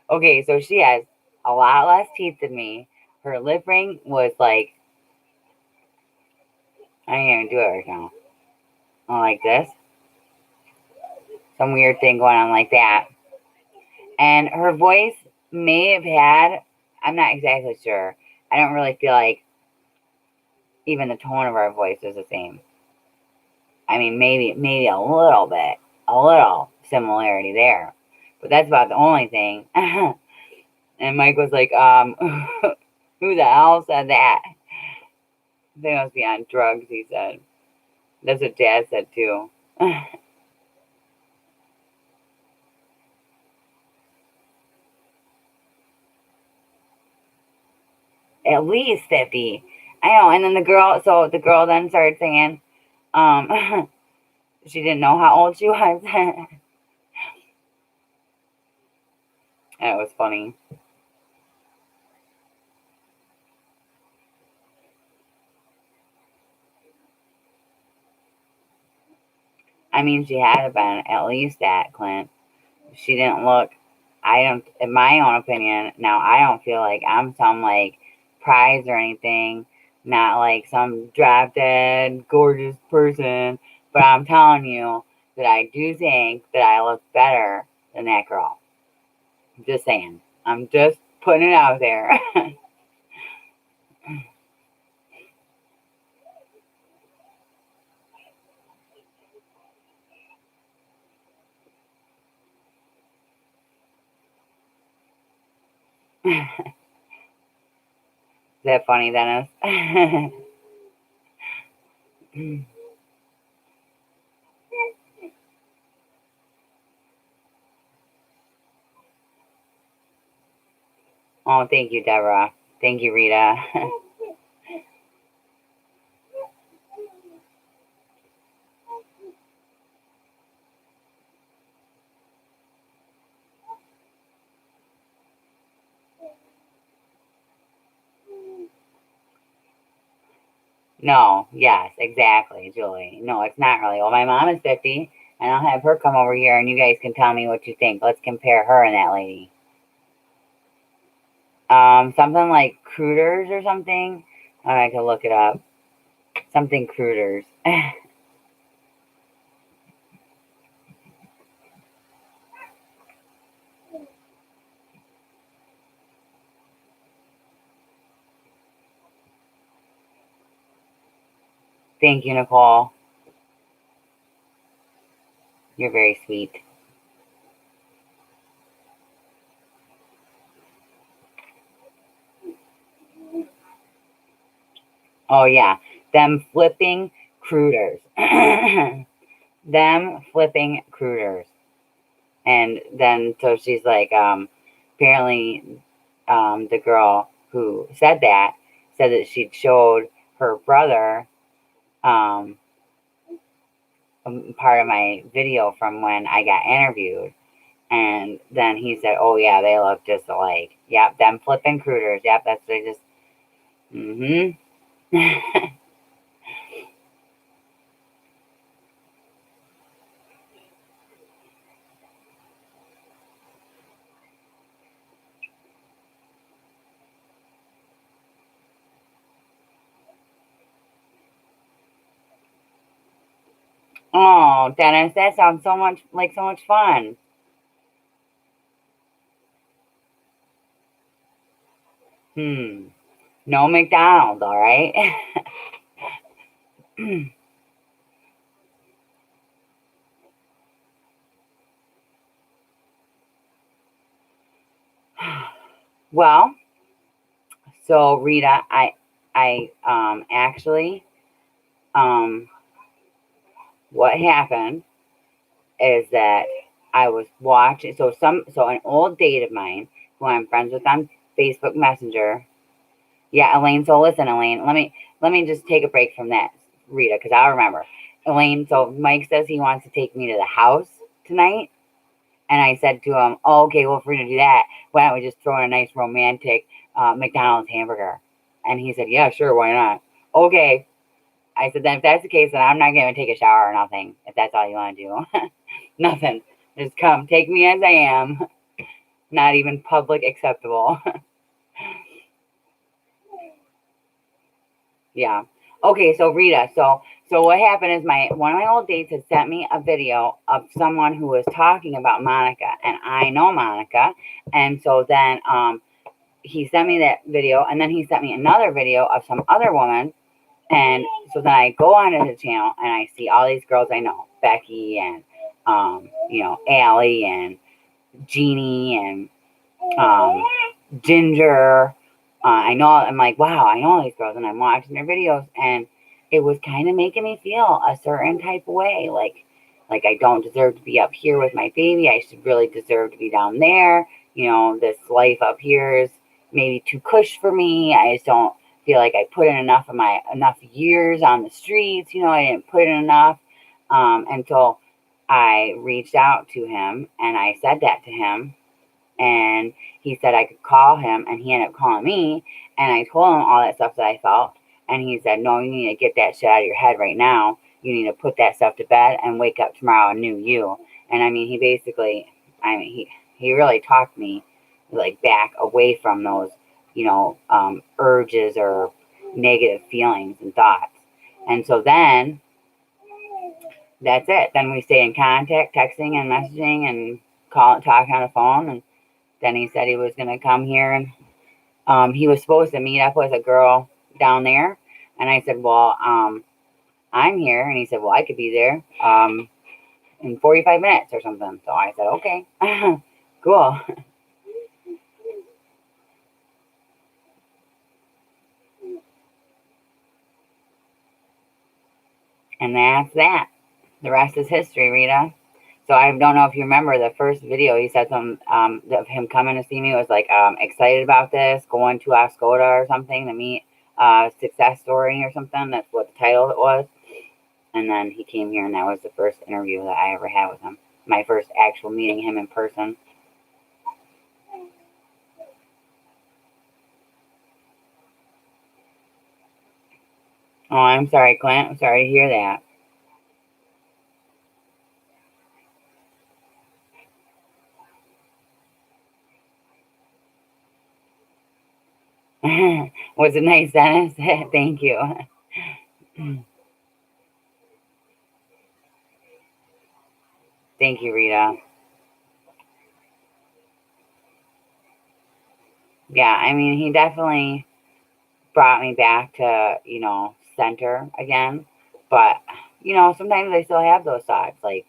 Okay, so she has a lot less teeth than me. Her lip ring was like, I ain't even do it right now. Like this. Some weird thing going on like that. And her voice may have had, I'm not exactly sure. I don't really feel like even the tone of our voice is the same. I mean, maybe a little similarity there. But that's about the only thing. And Mike was like, who the hell said that? They must be on drugs, he said. That's what Dad said too. At least 50. I know. And then the girl then started saying, she didn't know how old she was. That was funny. I mean, she had to been at least that, Clint. She didn't look, I don't, in my own opinion, now I don't feel like I'm some like prize or anything, not like some drop dead gorgeous person, but I'm telling you that I do think that I look better than that girl. Just saying. I'm just putting it out there. Is that funny, Dennis? Oh, thank you, Deborah. Thank you, Rita. No, yes, exactly, Julie. No, it's not really. Well, my mom is 50, and I'll have her come over here, and you guys can tell me what you think. Let's compare her and that lady. Something like Crooters or something. I can look it up. Something Crooters. Thank you, Nicole. You're very sweet. Oh, yeah. Them flipping Crooters. Them flipping Crooters. And then, so she's like, apparently, the girl who said that she'd showed her brother um, part of my video from when I got interviewed. And then he said, oh, yeah, they look just alike. Yep, them flipping Crooters. Yep, that's what they just, mm-hmm. Oh, Dennis, that sounds so much fun. No McDonald's, all right? Well, so Rita, I actually, um, what happened is that I was watching, so an old date of mine who I'm friends with on Facebook Messenger. Yeah, Elaine. So listen, Elaine, let me just take a break from that, Rita, because I'll remember. Elaine, so Mike says he wants to take me to the house tonight. And I said to him, oh, okay, well, if we're going to do that, why don't we just throw in a nice romantic McDonald's hamburger? And he said, yeah, sure, why not? Okay. I said, then if that's the case, then I'm not going to take a shower or nothing, if that's all you want to do. Nothing. Just come. Take me as I am. Not even public acceptable. Yeah. Okay, so Rita, so what happened is one of my old dates had sent me a video of someone who was talking about Monica, and I know Monica, and so then he sent me that video, and then he sent me another video of some other woman, and so then I go onto his channel and I see all these girls I know, Becky and Allie and Jeannie and Ginger. I'm like, wow, I know all these girls, and I'm watching their videos, and it was kind of making me feel a certain type of way, like I don't deserve to be up here with my baby. I should really deserve to be down there. This life up here is maybe too cush for me. I just don't feel like I put in enough years on the streets. I didn't put in enough until I reached out to him and I said that to him. And he said I could call him, and he ended up calling me, and I told him all that stuff that I felt, and he said, no, you need to get that shit out of your head right now. You need to put that stuff to bed and wake up tomorrow a new you. And he basically, he really talked me like back away from those, urges or negative feelings and thoughts. And so then that's it. Then we stay in contact, texting and messaging and talking on the phone. And then he said he was going to come here, and he was supposed to meet up with a girl down there. And I said, well, I'm here. And he said, well, I could be there in 45 minutes or something. So I said, okay, cool. And that's that. The rest is history, Rita. So I don't know if you remember the first video. He said something of him coming to see me was like excited about this, going to Oscoda or something to meet success story or something. That's what the title it was. And then he came here, and that was the first interview that I ever had with him. My first actual meeting him in person. Oh, I'm sorry, Clint. I'm sorry to hear that. Was it nice, Dennis? Thank you. Thank you, Rita. Yeah, he definitely brought me back to, center again. But, sometimes I still have those thoughts, like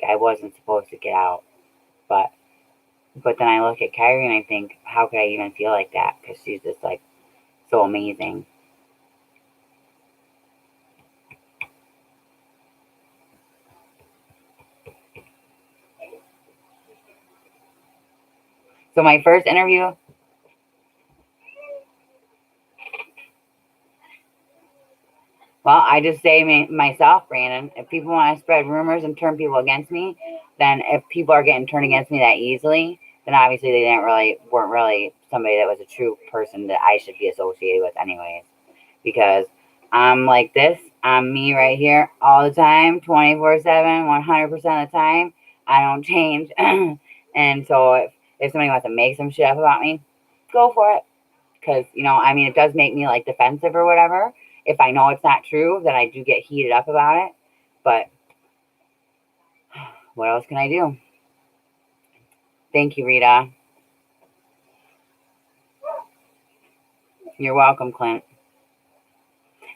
I wasn't supposed to get out. But then I look at Kyrie and I think, how could I even feel like that? Because she's just like so amazing. So my first interview, well, I just say myself, Brandon, if people want to spread rumors and turn people against me, then if people are getting turned against me that easily, then obviously they weren't really somebody that was a true person that I should be associated with anyways. Because I'm like this, I'm me right here all the time, 24/7, 100% of the time. I don't change. And so if somebody wants to make some shit up about me, go for it. Because, it does make me like defensive or whatever. If I know it's not true, then I do get heated up about it. But what else can I do? Thank you, Rita. You're welcome, Clint.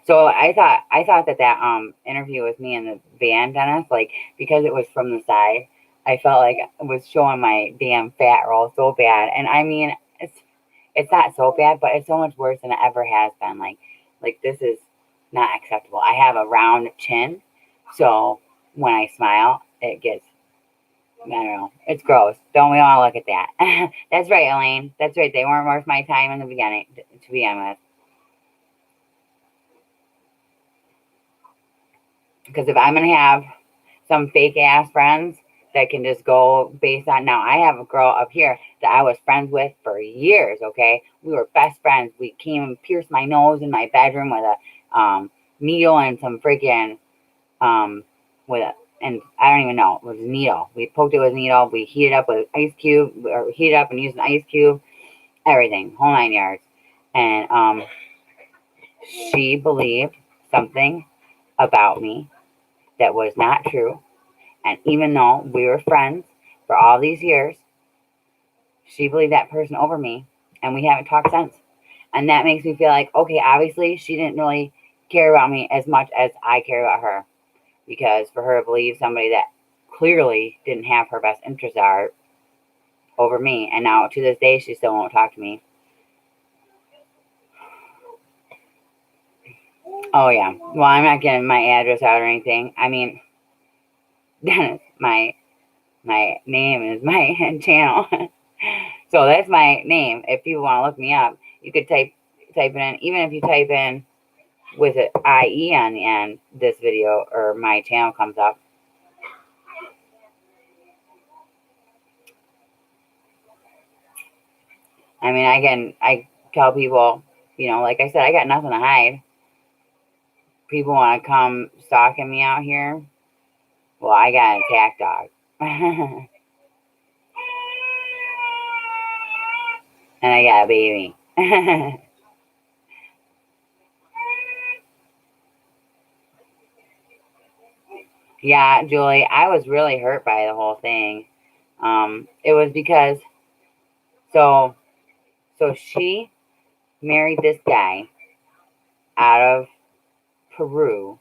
So I thought that interview with me in the van, Dennis, like, because it was from the side, I felt like it was showing my damn fat roll so bad. And it's not so bad, but it's so much worse than it ever has been. Like this is not acceptable. I have a round chin, so when I smile, it gets, I don't know, it's gross. Don't we all look at that? That's right, Elaine. That's right. They weren't worth my time in the beginning to begin with. Because if I'm going to have some fake ass friends that can just go based on, now I have a girl up here that I was friends with for years, okay? We were best friends. We came and pierced my nose in my bedroom with a needle and some freaking, with a, and I don't even know, it was a needle. We poked it with a needle. We heated up with ice cube, or heated up and used an ice cube, everything, whole 9 yards. And she believed something about me that was not true. And even though we were friends for all these years, she believed that person over me, and we haven't talked since. And that makes me feel like, okay, obviously she didn't really care about me as much as I care about her. Because for her to believe somebody that clearly didn't have her best interests are over me, and now to this day she still won't talk to me. Oh yeah. Well, I'm not getting my address out or anything. I mean, Dennis, my name is my channel. So that's my name. If people want to look me up, you could type it in. Even if you type in with an IE on the end, this video or my channel comes up. I mean, I tell people, like I said, I got nothing to hide. People want to come stalking me out here. Well, I got an attack dog. And I got a baby. Yeah, Julie, I was really hurt by the whole thing. It was because, so she married this guy out of Peru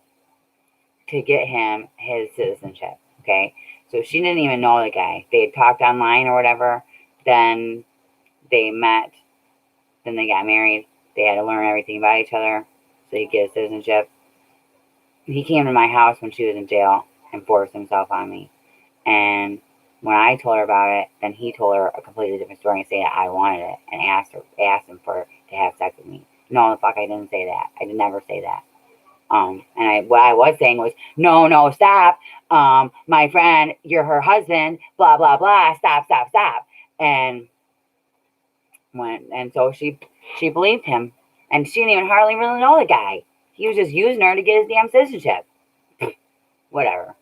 to get him his citizenship. Okay, so she didn't even know the guy. They had talked online or whatever. Then they met. Then they got married. They had to learn everything about each other so he could get his citizenship. He came to my house when she was in jail and forced himself on me. And when I told her about it, then he told her a completely different story and saying that I wanted it and asked him to have sex with me. No, the fuck, I didn't say that. I did never say that. And what I was saying was, no, stop. My friend, you're her husband, blah, blah, blah. Stop. And so she believed him, and she didn't even hardly really know the guy. He was just using her to get his damn citizenship. Whatever.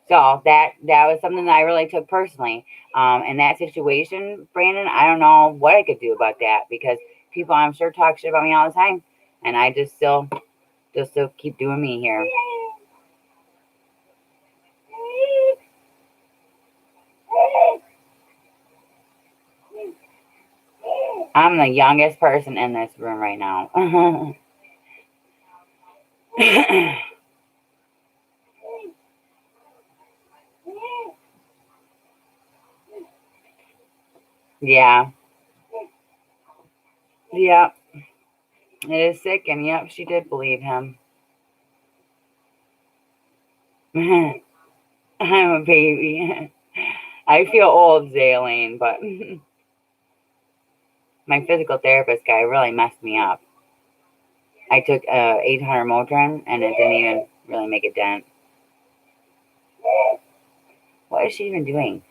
So that was something that I really took personally. In that situation, Brandon, I don't know what I could do about that, because people, I'm sure, talk shit about me all the time, and I just still keep doing me here. I'm the youngest person in this room right now. Yeah. Yep. It is sick, and yep, she did believe him. I'm a baby. I feel old, Zaylene, but my physical therapist guy really messed me up. I took 800 Motrin, and it didn't even really make a dent. What is she even doing?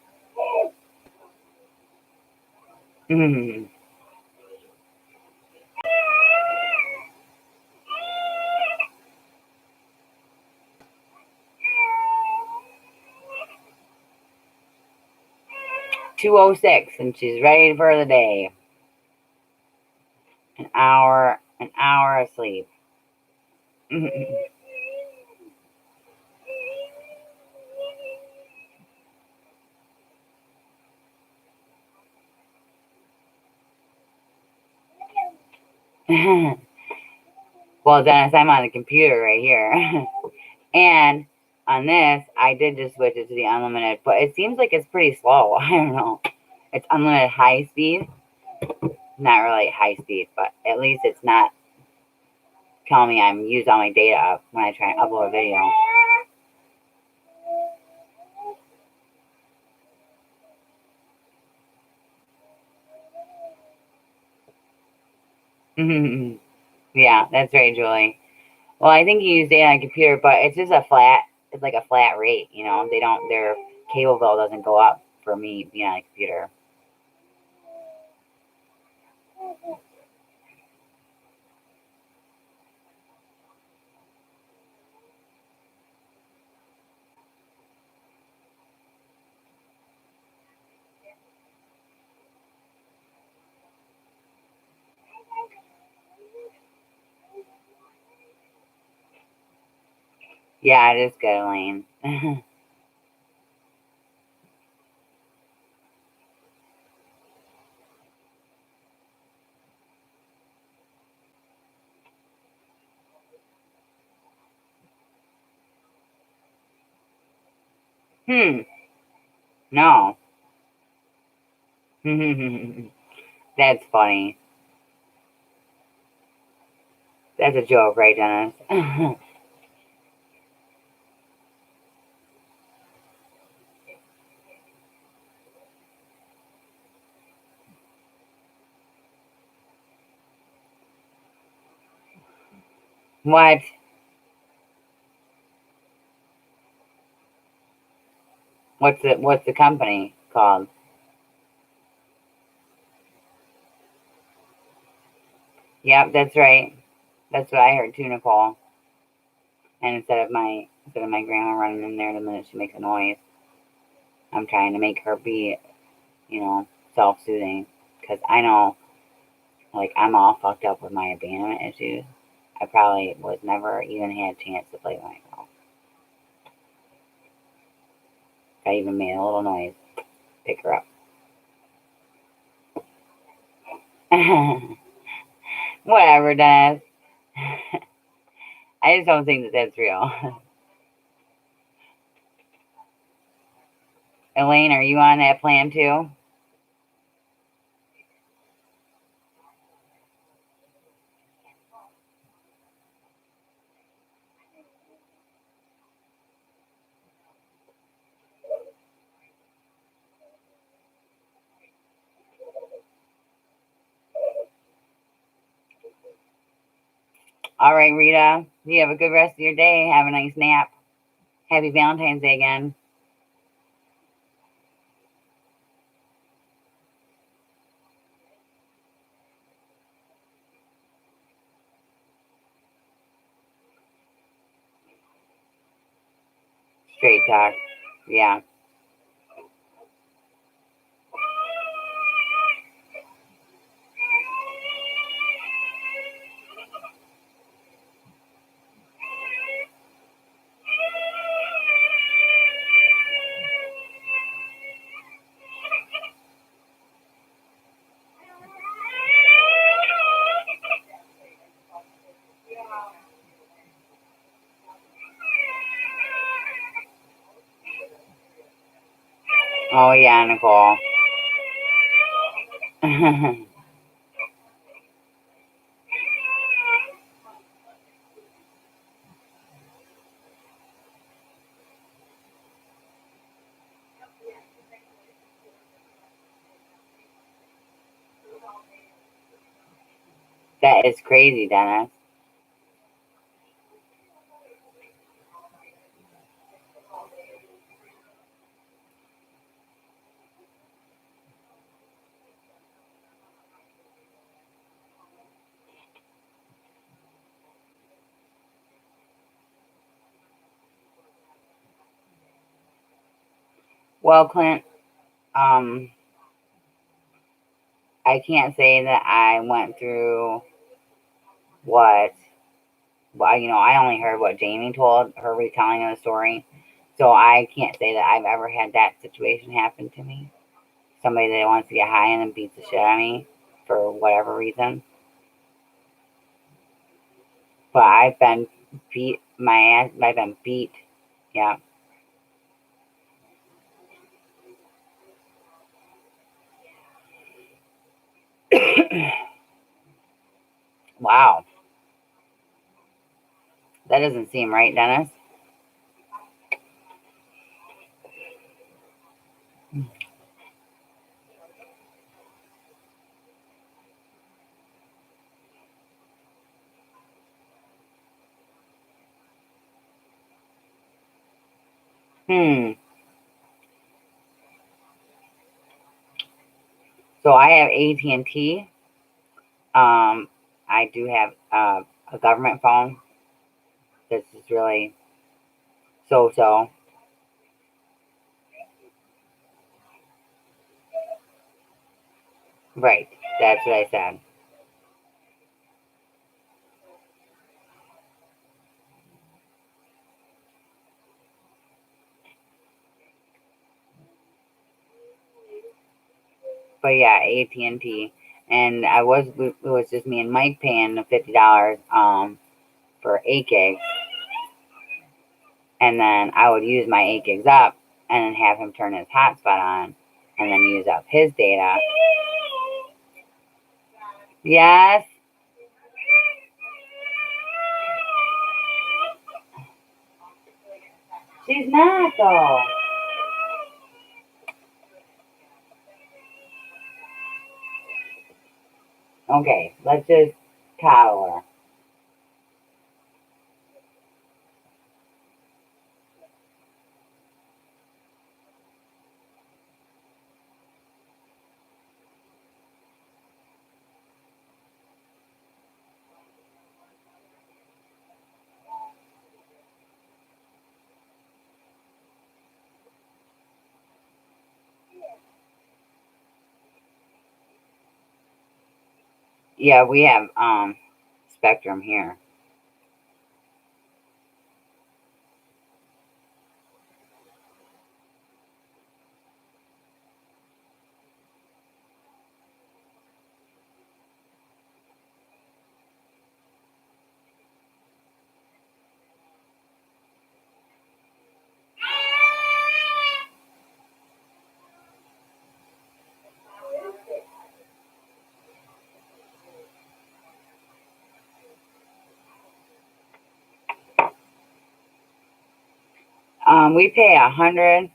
2:06, and she's ready for the day. An hour of sleep. Well, Dennis, I'm on the computer right here. And on this, I did just switch it to the unlimited, but it seems like it's pretty slow. I don't know. It's unlimited high speed. Not really high speed, but at least it's not telling me I'm used all my data up when I try and upload a video. Yeah, that's right, Julie. Well, I think you use data on a computer, but it's just a flat. It's like a flat rate. You know, they don't. Their cable bill doesn't go up for me being on a computer. Yeah, it is good, Elaine. Hmm. No. That's funny. That's a joke, right, Dennis? What? What's the company called? Yep, that's right. That's what I heard too, Nicole. And instead of my grandma running in there the minute she makes a noise, I'm trying to make her be, self-soothing. Because I know, like, I'm all fucked up with my abandonment issues. I probably was never even had a chance to play with myself. If I even made a little noise, pick her up. Whatever, Dennis. I just don't think that that's real. Elaine, are you on that plan too? All right, Rita. You have a good rest of your day. Have a nice nap. Happy Valentine's Day again. Straight talk. Yeah. Oh, yeah, Nicole. That is crazy, Dennis. Well, Clint, um, I can't say that I went through what, well, I only heard what Jamie told her retelling of the story. So I can't say that I've ever had that situation happen to me. Somebody that wants to get high and then beats the shit out of me for whatever reason. But I've been beat my ass. I've been beat. Yeah. Wow. That doesn't seem right, Dennis. Hmm. So I have AT&T. I do have a government phone. This is really so. Right. That's what I said. But yeah, AT&T. And it was just me and Mike paying the $50 for 8 gigs, and then I would use my 8 gigs up, and then have him turn his hotspot on, and then use up his data. Yes, she's not though. Okay, let's just coddle her. Yeah, we have Spectrum here. We pay 100,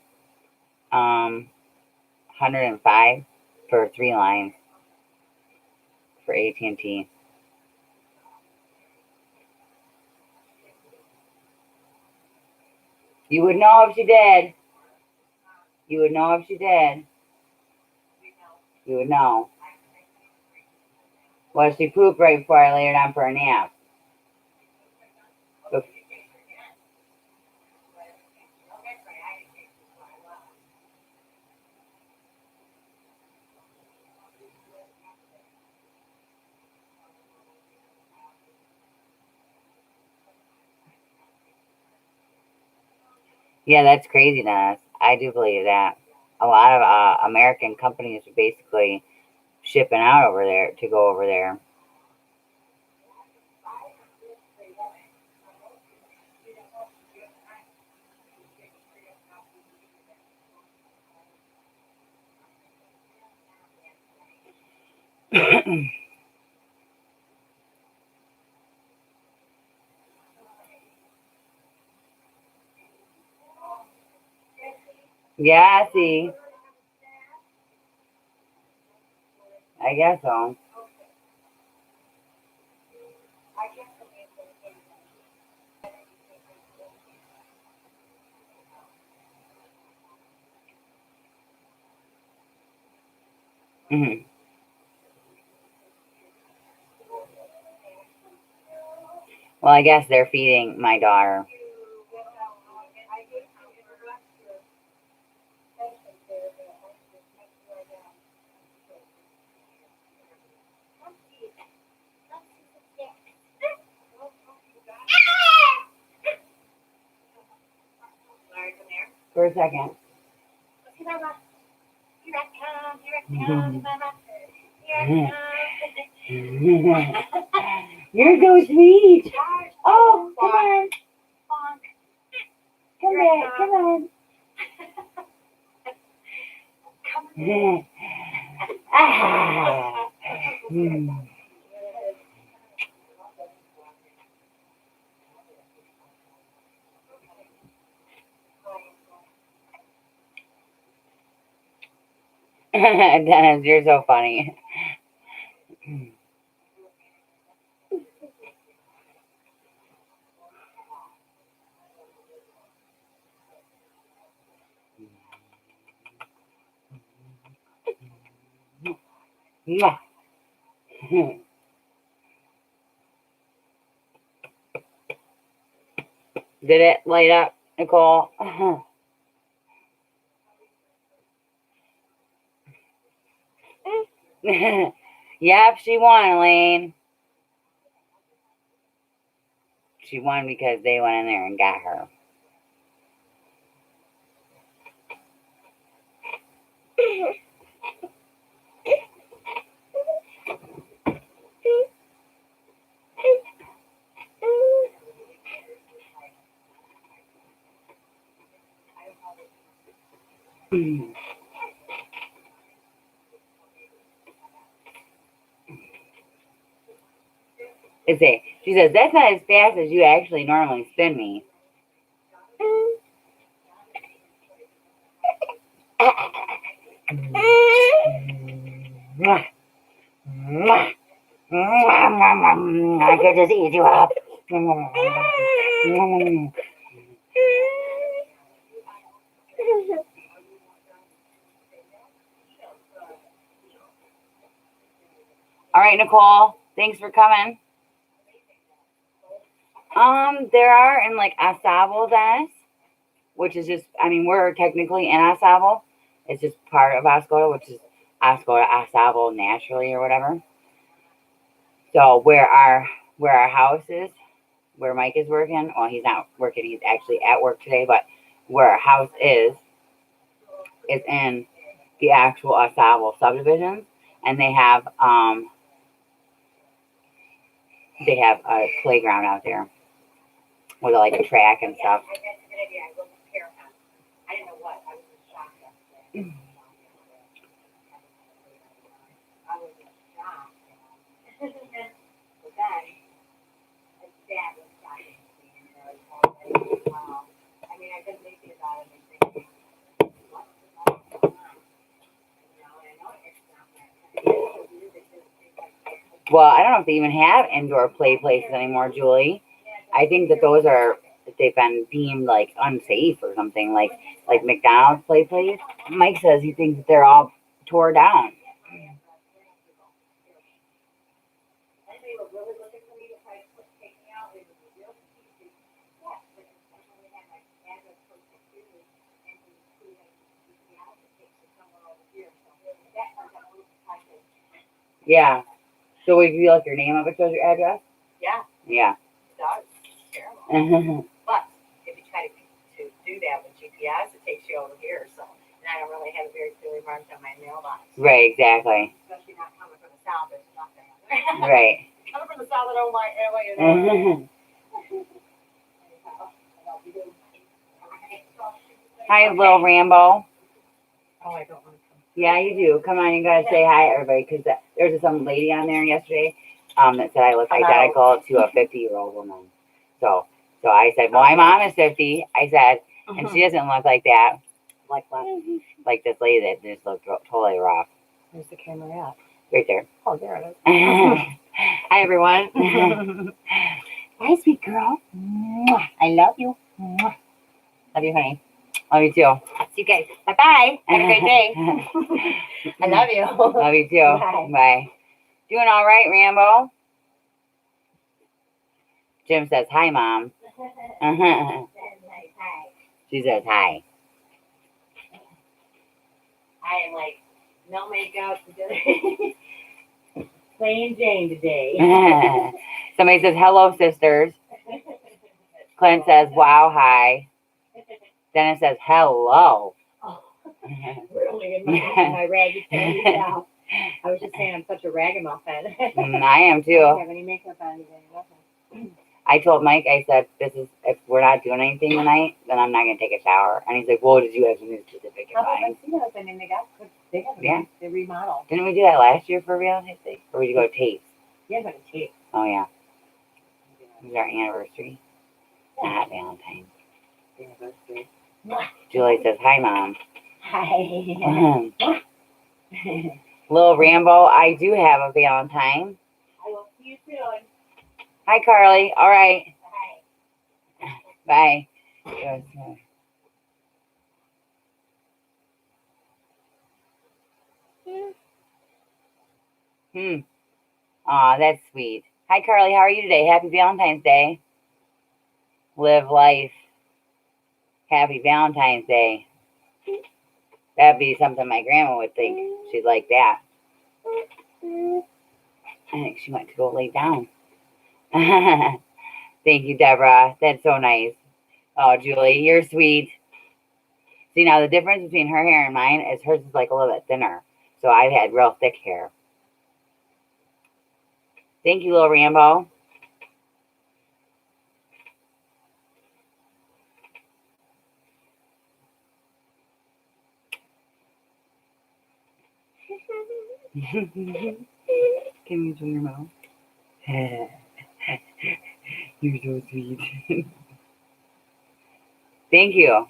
105 for 3 lines for AT&T. You would know if she did. You would know if she did. You would know. Well, she pooped right before I laid her down for a nap. So, yeah, that's craziness. I do believe that. A lot of American companies are basically shipping out over there to go over there. Yeah, see, I guess so. Hmm. Well, I guess they're feeding my daughter. For a second. You're so sweet. Oh, come on. Come back. Come on. Ah. Mm. Dennis, you're so funny. Mwah. Did it light up, Nicole? Yep, she won, Elaine. She won because they went in there and got her. Let's see. She says, that's not as fast as you actually normally spin me. I could just eat you up. All right, Nicole. Thanks for coming. There are in like Asabo Venice, which is just, I mean, we're technically in Asabo. It's just part of Oscoda, which is Oscoda Asabo naturally or whatever. So where our house is, where Mike is working, well, he's not working, he's actually at work today, but where our house is in the actual Asabo subdivision, and they have a playground out there with like a track and stuff. Well, I don't know if they even have indoor play places anymore, Julie. I think that they've been deemed like unsafe or something, like McDonald's play place. Mike says he thinks that they're all tore down. Yeah. So if you look your name up, it shows your address? Yeah. Yeah. It does. It's terrible. But if you try to do that with GPS, it takes you over here. So, and I don't really have a very clearly marked on my mailbox. Right, exactly. Especially not coming from the south, there's nothing. Right. Coming from the south, I don't like anyway. Hi, little Rambo. Oh, I don't want to. Yeah, you do. Come on, you gotta say hi, everybody, because there was some lady on there yesterday that said I look identical to a 50-year-old woman. So I said, well, my mom is 50. I said, and she doesn't look like that. Like what? Like this lady that just looked totally rough. Where's the camera at? Right there. Oh, there it is. Hi, everyone. Hi, sweet girl. I love you. Love you, honey. Love you too. See you guys. Bye-bye. Have a great day. I love you. Love you too. Bye. Bye. Doing all right, Rambo? Jim says, hi, Mom. She says, hi. I am like, no makeup. Plain Jane today. Somebody says, hello, sisters. Clint says, wow, hi. Dennis says, hello. Oh, we're only in my raggy pants now. I was just saying I'm such a ragamuffin. I am too. I don't have any makeup on today. I told Mike, I said, if we're not doing anything tonight, then I'm not going to take a shower. And he's like, well, did you have something specific in mind? I mean, they remodeled. Didn't we do that last year for Valentine's Day? Or did you go to Tate's? Yeah, go to Tate's. Oh, yeah. It was our anniversary. Yeah. Not Valentine's. Anniversary. Julie says, hi, Mom. Hi. Little Rambo, I do have a Valentine. I will see you soon. Hi, Carly. All right. Bye. Bye. Hmm. Aw, that's sweet. Hi, Carly. How are you today? Happy Valentine's Day. Live life. Happy Valentine's Day. That'd be something my grandma would think. She'd like that. I think she went to go lay down. Thank you, Deborah. That's so nice. Oh, Julie, you're sweet. See, now the difference between her hair and mine is hers is like a little bit thinner. So I've had real thick hair. Thank you, little Rambo. Can you show your mouth? You're so sweet. Thank you.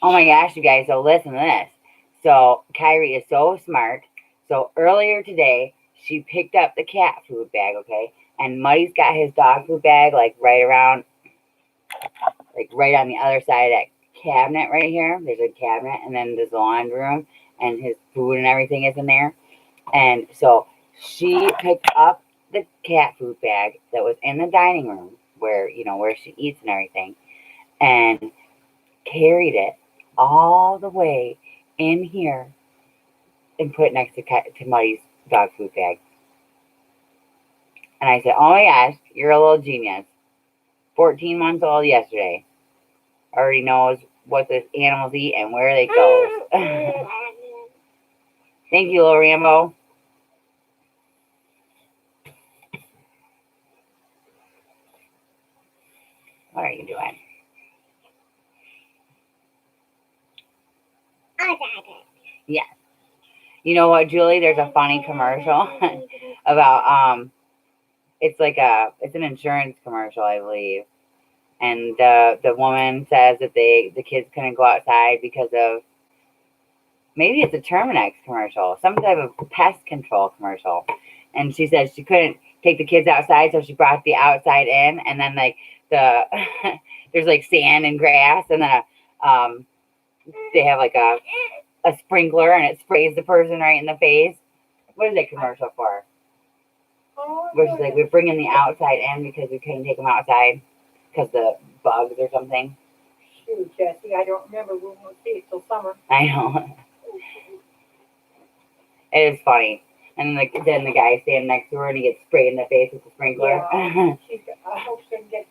Oh my gosh, you guys, so listen to this. So Kyrie is so smart. So earlier today, she picked up the cat food bag, okay? And Muddy's got his dog food bag like right around, like right on the other side of that cabinet right here. There's a cabinet, and then there's the laundry room, and his food and everything is in there. And so she picked up the cat food bag that was in the dining room where, where she eats and everything, and carried it all the way in here and put it next to Muddy's dog food bag. And I said, oh my gosh, you're a little genius. 14 months old yesterday. Already knows what the animals eat and where they go. Thank you, little Rambo. What are you doing? Yeah. You know what, Julie? There's a funny commercial about it's an insurance commercial, I believe. And the woman says that the kids couldn't go outside because of, maybe it's a Terminex commercial, some type of pest control commercial. And she said she couldn't take the kids outside, so she brought the outside in, and then like the there's like sand and grass, and then they have like a sprinkler, and it sprays the person right in the face. What is that commercial for? Where she's like, we're bringing the outside in because we couldn't take them outside because the bugs or something. Shoot, Jesse, I don't remember. We won't see it till summer. I know. It is funny. And then the guy standing next to her, and he gets sprayed in the face with the sprinkler. Yeah, I hope she doesn't get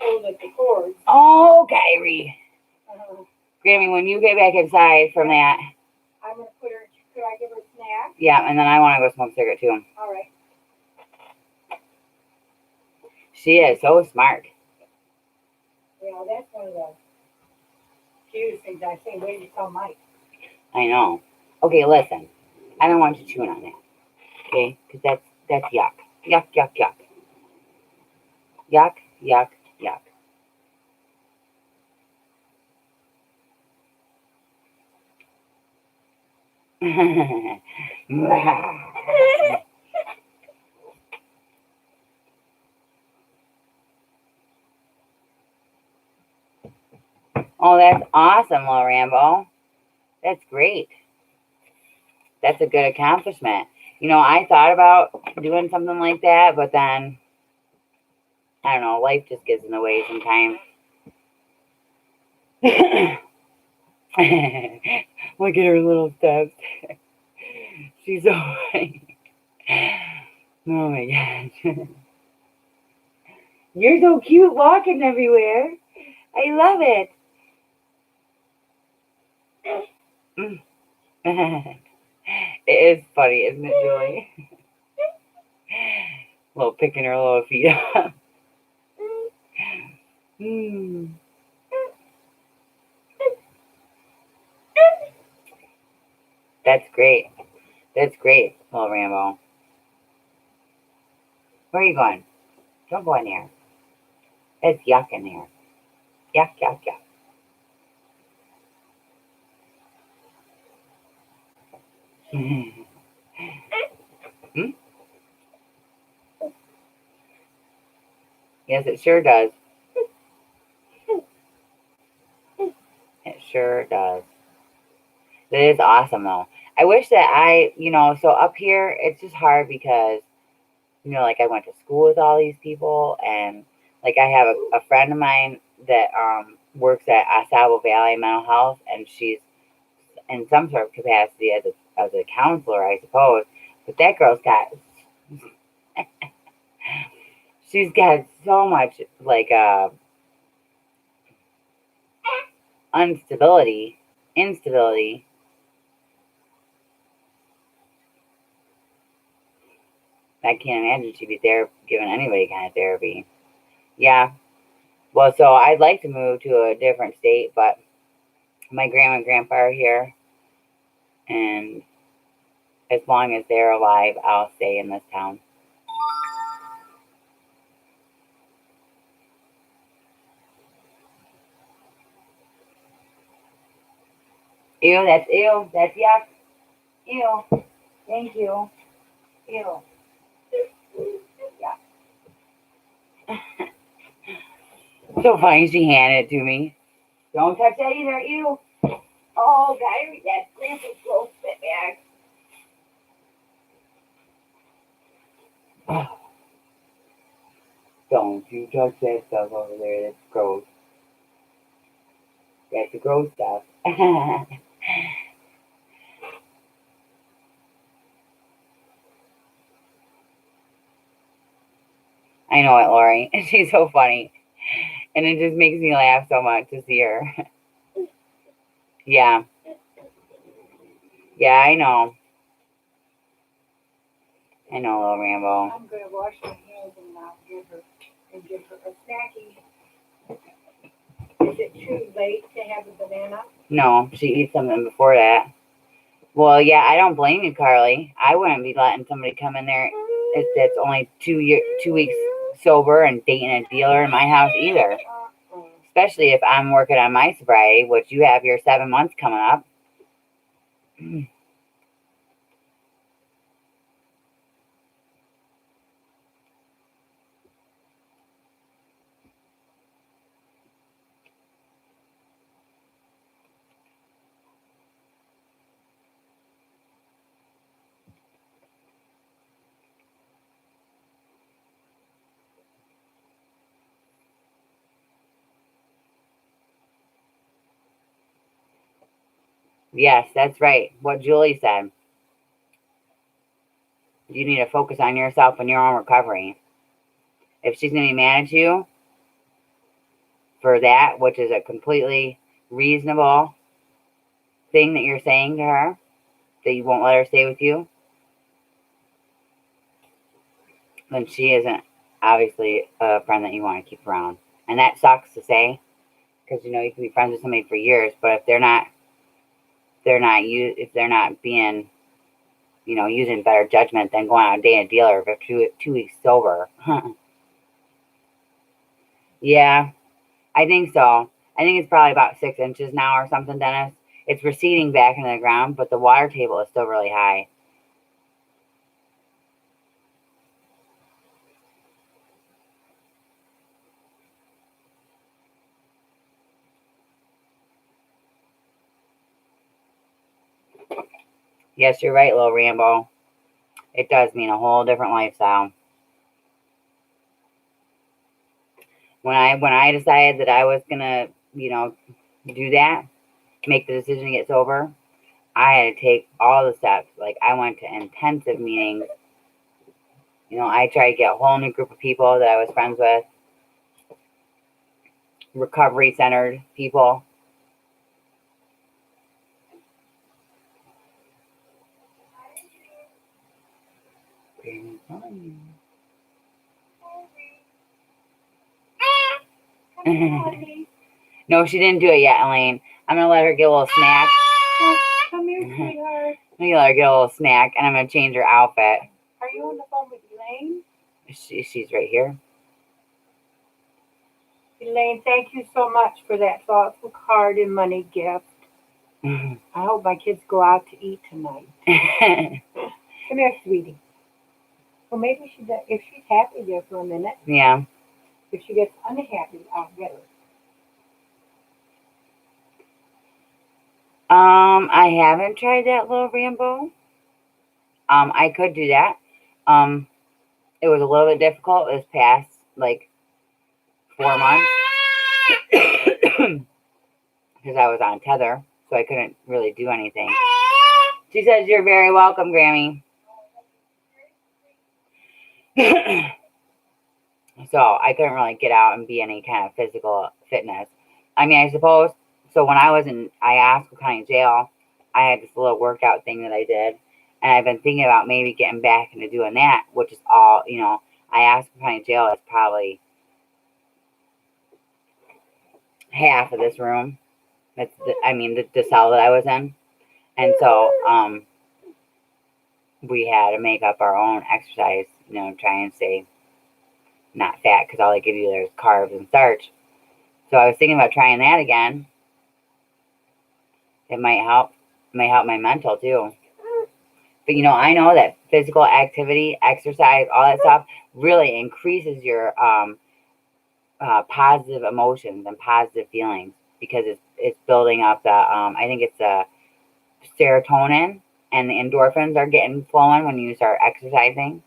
pulled at the cords. Oh, Kyrie. Grammy, when you get back inside from that. I'm going to put her, could I give her a snack? Yeah, and then I want to go smoke a cigarette too. All right. She is so smart. Yeah, that's one of the few things I say, wait to tell Mike. I know. Okay, listen. I don't want you chewing on that. Okay? Because that's yuck. Yuck, yuck, yuck. Yuck, yuck, yuck. Oh, that's awesome, little Rambo. That's great. That's a good accomplishment. I thought about doing something like that, but then, I don't know, life just gets in the way sometimes. Look at her little steps. She's so funny. Oh my gosh. You're so cute walking everywhere. I love it. It is funny, isn't it, Julie? Little picking her little feet up. That's great. That's great, little Rambo. Where are you going? Don't go in there. It's yuck in there. Yuck, yuck, yuck. Hmm? Yes, it sure does. It sure does. It is awesome though. I wish that so up here it's just hard because like I went to school with all these people, and like I have a friend of mine that works at Asabo Valley Mental Health, and she's in some sort of capacity as a counselor, I suppose. But that girl's got she's got so much like instability. I can't imagine she'd be there giving anybody kind of therapy. Yeah. Well, so I'd like to move to a different state, but my grandma and grandpa are here, and as long as they're alive, I'll stay in this town. Ew, that's yuck. Ew, thank you. Ew, yeah. So funny, she handed it to me. Don't touch that either, ew. Oh, gotta read that grandpa's gross spit bag. Don't you touch that stuff over there, that's gross. That's the gross stuff. I know it, Lori. She's so funny. And it just makes me laugh so much to see her. Yeah. Yeah, I know. I know, little Rambo. I'm gonna wash my hands and now give her a snacky. Is it too late to have a banana? No, she eats something before that. Well, yeah, I don't blame you, Carly. I wouldn't be letting somebody come in there that's only 2 weeks sober and dating a dealer in my house either. Especially if I'm working on my sobriety, which you have your 7 months coming up. Yes, that's right. What Julie said. You need to focus on yourself and your own recovery. If she's going to be mad at you for that, which is a completely reasonable thing that you're saying to her, that you won't let her stay with you, then she isn't obviously a friend that you want to keep around. And that sucks to say, because you can be friends with somebody for years, but if if they're not being, using better judgment than going on a day a dealer for 2 weeks sober. Yeah, I think so. I think it's probably about 6 inches now or something, Dennis. It's receding back into the ground, but the water table is still really high. Yes, you're right, little Rambo. It does mean a whole different lifestyle. When I decided that I was gonna, do that, make the decision to get sober, I had to take all the steps. Like I went to intensive meetings. I tried to get a whole new group of people that I was friends with, recovery centered people. No, she didn't do it yet, Elaine. I'm gonna let her get a little snack. Come here, sweetheart. I'm gonna let her get a little snack, and I'm gonna change her outfit. Are you on the phone with Elaine? She's right here. Elaine, thank you so much for that thoughtful card and money gift. I hope my kids go out to eat tonight. Come here, sweetie. Well, maybe she does. If she's happy there for a minute. Yeah. If she gets unhappy, I'll get her. I haven't tried that little Rambo. I could do that. It was a little bit difficult this past like 4 months because I was on tether, so I couldn't really do anything. She says you're very welcome, Grammy. So I couldn't really get out and be any kind of physical fitness. I mean, I suppose. So when I was in Iosco County Jail, I had this little workout thing that I did, and I've been thinking about maybe getting back into doing that, which is all, Iosco County Jail is probably half of this room. That's the cell that I was in, and so we had to make up our own exercise, try and stay not fat because all they give you there is carbs and starch. So I was thinking about trying that again. It might help. It might help my mental too. But I know that physical activity, exercise, all that stuff really increases your positive emotions and positive feelings because it's building up the I think it's the serotonin and the endorphins are getting flowing when you start exercising.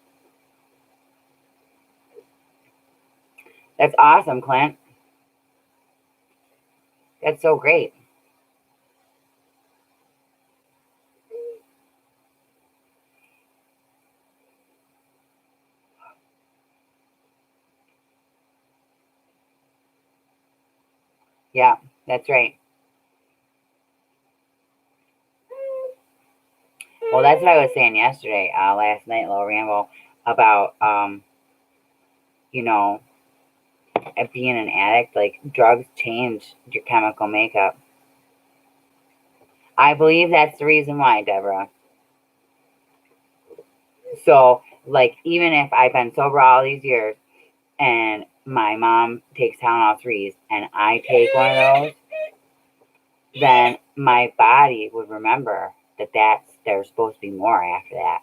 That's awesome, Clint. That's so great. Yeah, that's right. Well, that's what I was saying yesterday, last night, little ramble, about, being an addict. Like, drugs change your chemical makeup. I believe that's the reason why, Deborah. So, like, even if I've been sober all these years and my mom takes Tylenol 3s and I take one of those, then my body would remember that there's supposed to be more after that.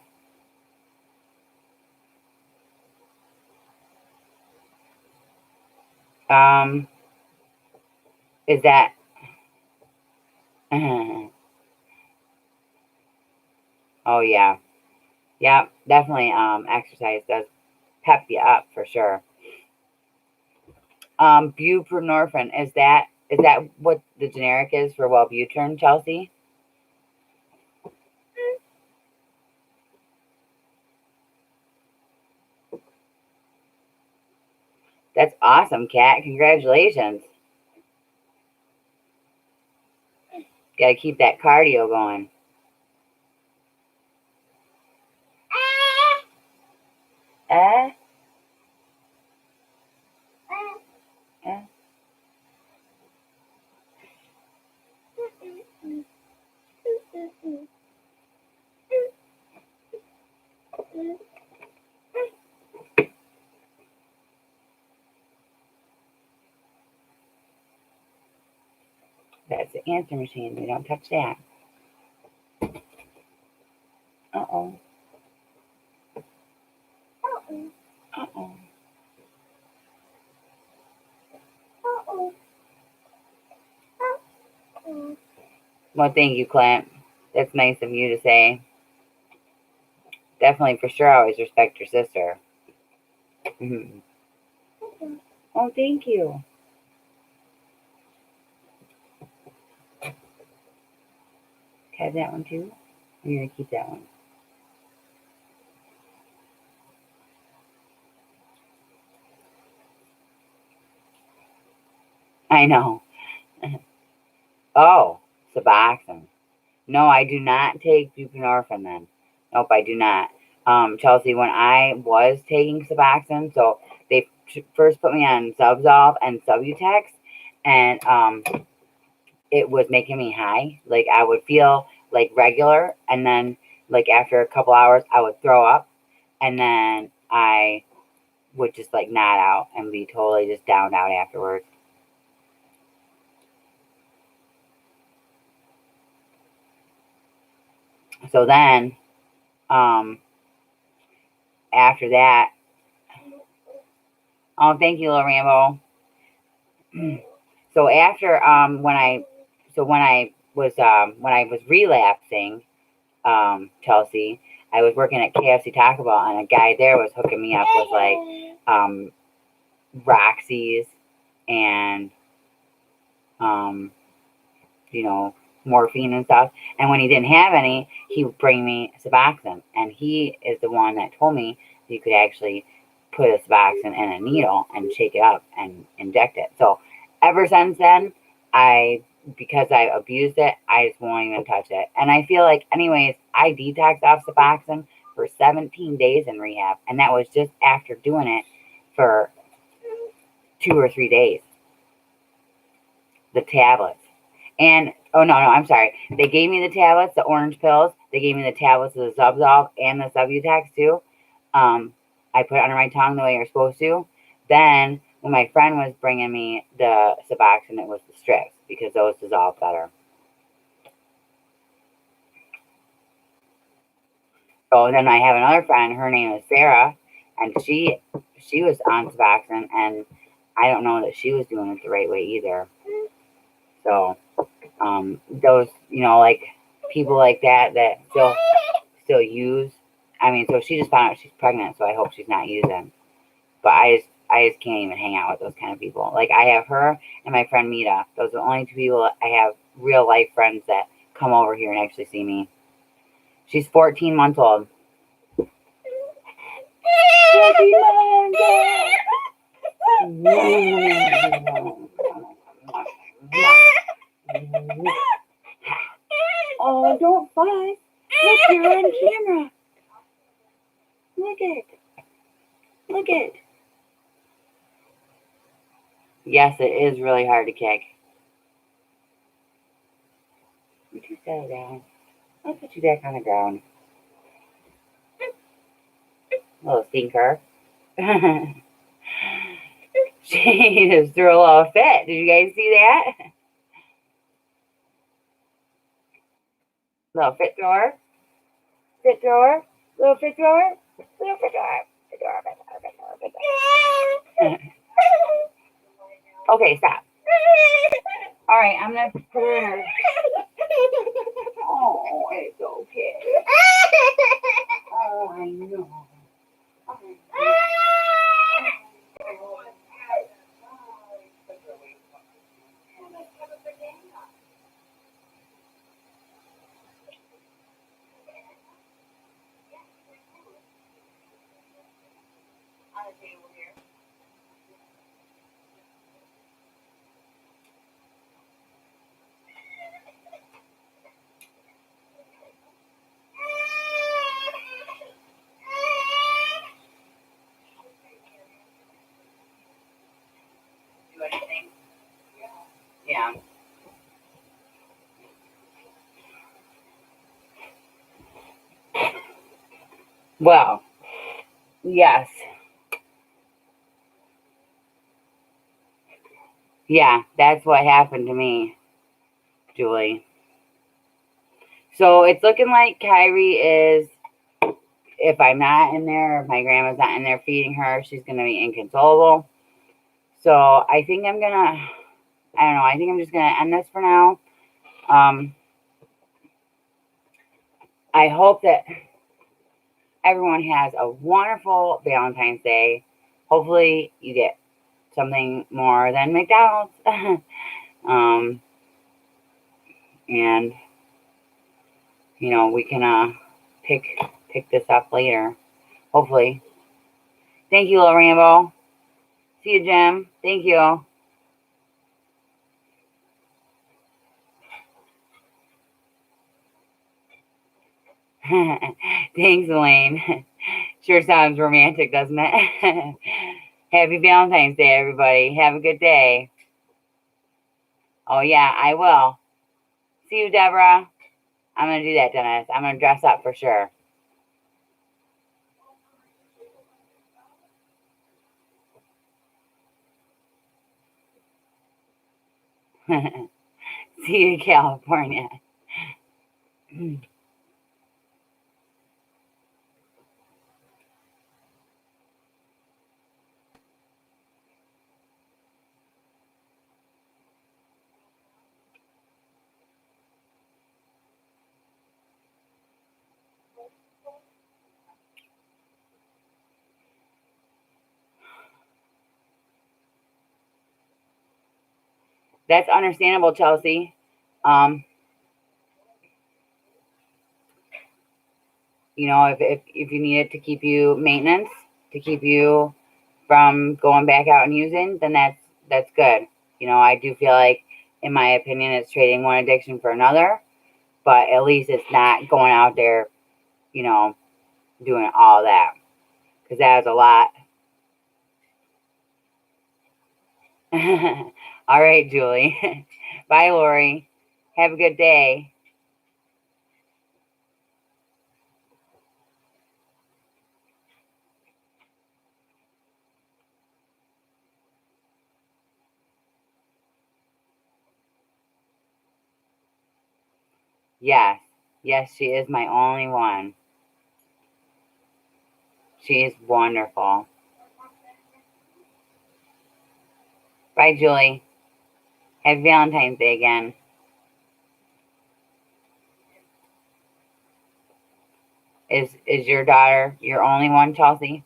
Is that? Oh yeah, yeah, definitely. Exercise does pep you up for sure. Buprenorphine, is that what the generic is for Wellbutrin, Chelsea? That's awesome, Kat. Congratulations. Got to keep that cardio going. Uh, uh. That's the answer machine. We don't touch that. Uh-oh. Uh-oh. Well, thank you, Clint. That's nice of you to say. Definitely, for sure, always respect your sister. Mm-hmm. Oh, thank you. Have that one too? I'm going to keep that one. I know. Oh, Suboxone. No, I do not take buprenorphine then. Nope, I do not. Chelsea, when I was taking Suboxone, so they first put me on Zubsolv and Subutex, and it was making me high. Like, I would feel like regular, and then like after a couple hours, I would throw up, and then I would just like nod out and be totally just downed out afterwards. So then, after that, oh, thank you, little Rambo. So after when I was relapsing, Chelsea, I was working at KFC Taco Bell, and a guy there was hooking me up with like Roxy's and you know, morphine and stuff. And when he didn't have any, he would bring me Suboxone, and he is the one that told me you could actually put a Suboxone in a needle and shake it up and inject it. So ever since then, because I abused it, I just won't even touch it. And I feel like, anyways, I detoxed off Suboxone for 17 days in rehab, and that was just after doing it for 2 or 3 days. The tablets. And I'm sorry. They gave me the tablets, the orange pills. They gave me the tablets of the Zubsolv and the Subutex too. I put it under my tongue the way you're supposed to. Then when my friend was bringing me the Suboxone, it was the strips because those dissolve better. So then I have another friend. Her name is Sarah, and she was on Suboxone, and I don't know that she was doing it the right way either. So those, like people like that still use. I mean, so she just found out she's pregnant, so I hope she's not using. But I just can't even hang out with those kind of people. Like, I have her and my friend Mita. Those are the only 2 people I have real life friends that come over here and actually see me. She's 14 months old. 14 months. Oh, don't fuss. Look, you're on camera. Look it. Yes, it is really hard to kick. You can settle down. I'll put you back on the ground. Little stinker. She just threw a little fit. Did you guys see that? Little fit thrower. Fit thrower. Little fit thrower. Little fit thrower. Fit thrower. Fit thrower. Okay, stop. All right, I'm gonna put her in her. Oh, it's okay. Oh, I know. Do anything? Yeah. Well, yes. Yeah, that's what happened to me, Julie. So it's looking like Kyrie is, if I'm not in there, if my grandma's not in there feeding her, she's going to be inconsolable. So I think I'm just going to end this for now. I hope that everyone has a wonderful Valentine's Day. Hopefully you get something more than McDonald's. And we can pick this up later. Hopefully. Thank you, little Rambo. See you, Jim. Thank you. Thanks, Elaine. Sure sounds romantic, doesn't it? Happy Valentine's Day, everybody. Have a good day. Oh, yeah, I will. See you, Deborah. I'm going to do that, Dennis. I'm going to dress up for sure. See you in California. That's understandable, Chelsea. You know, if you need it to keep you maintenance, to keep you from going back out and using, then that's good. You know, I do feel like, in my opinion, it's trading one addiction for another, but at least it's not going out there, you know, doing all that, because that is a lot. All right, Julie. Bye, Lori. Have a good day. Yes, yes, she is my only one. She is wonderful. Bye, Julie. Happy Valentine's Day again. Is your daughter your only one, Chelsea?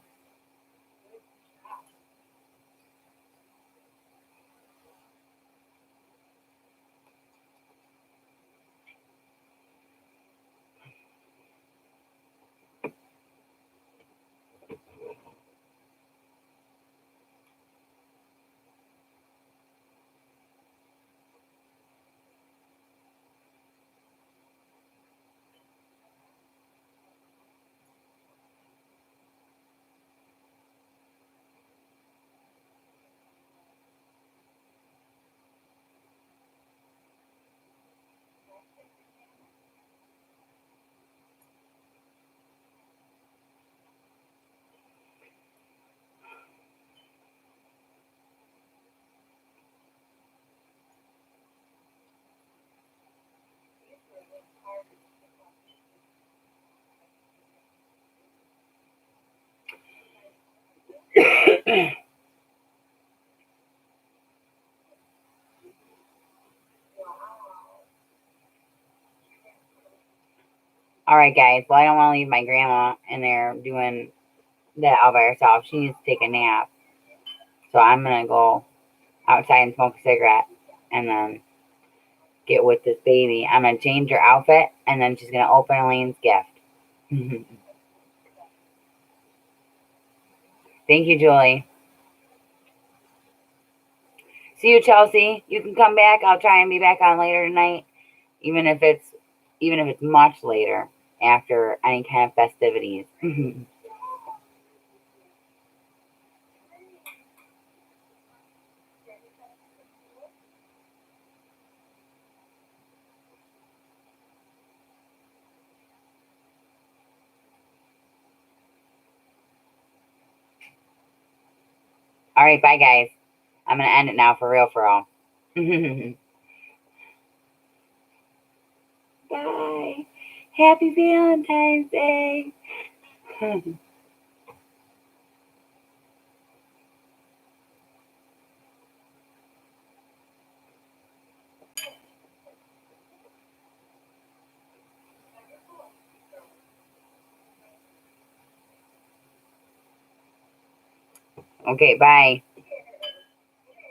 All right, guys. Well, I don't want to leave my grandma in there doing that all by herself. She needs to take a nap. So I'm going to go outside and smoke a cigarette and then get with this baby. I'm going to change her outfit and then she's going to open Elaine's gift. Thank you, Julie. See you, Chelsea. You can come back. I'll try and be back on later tonight, even if it's much later after any kind of festivities. All right, bye, guys. I'm going to end it now for real, for all. Bye. Happy Valentine's Day. Okay, bye.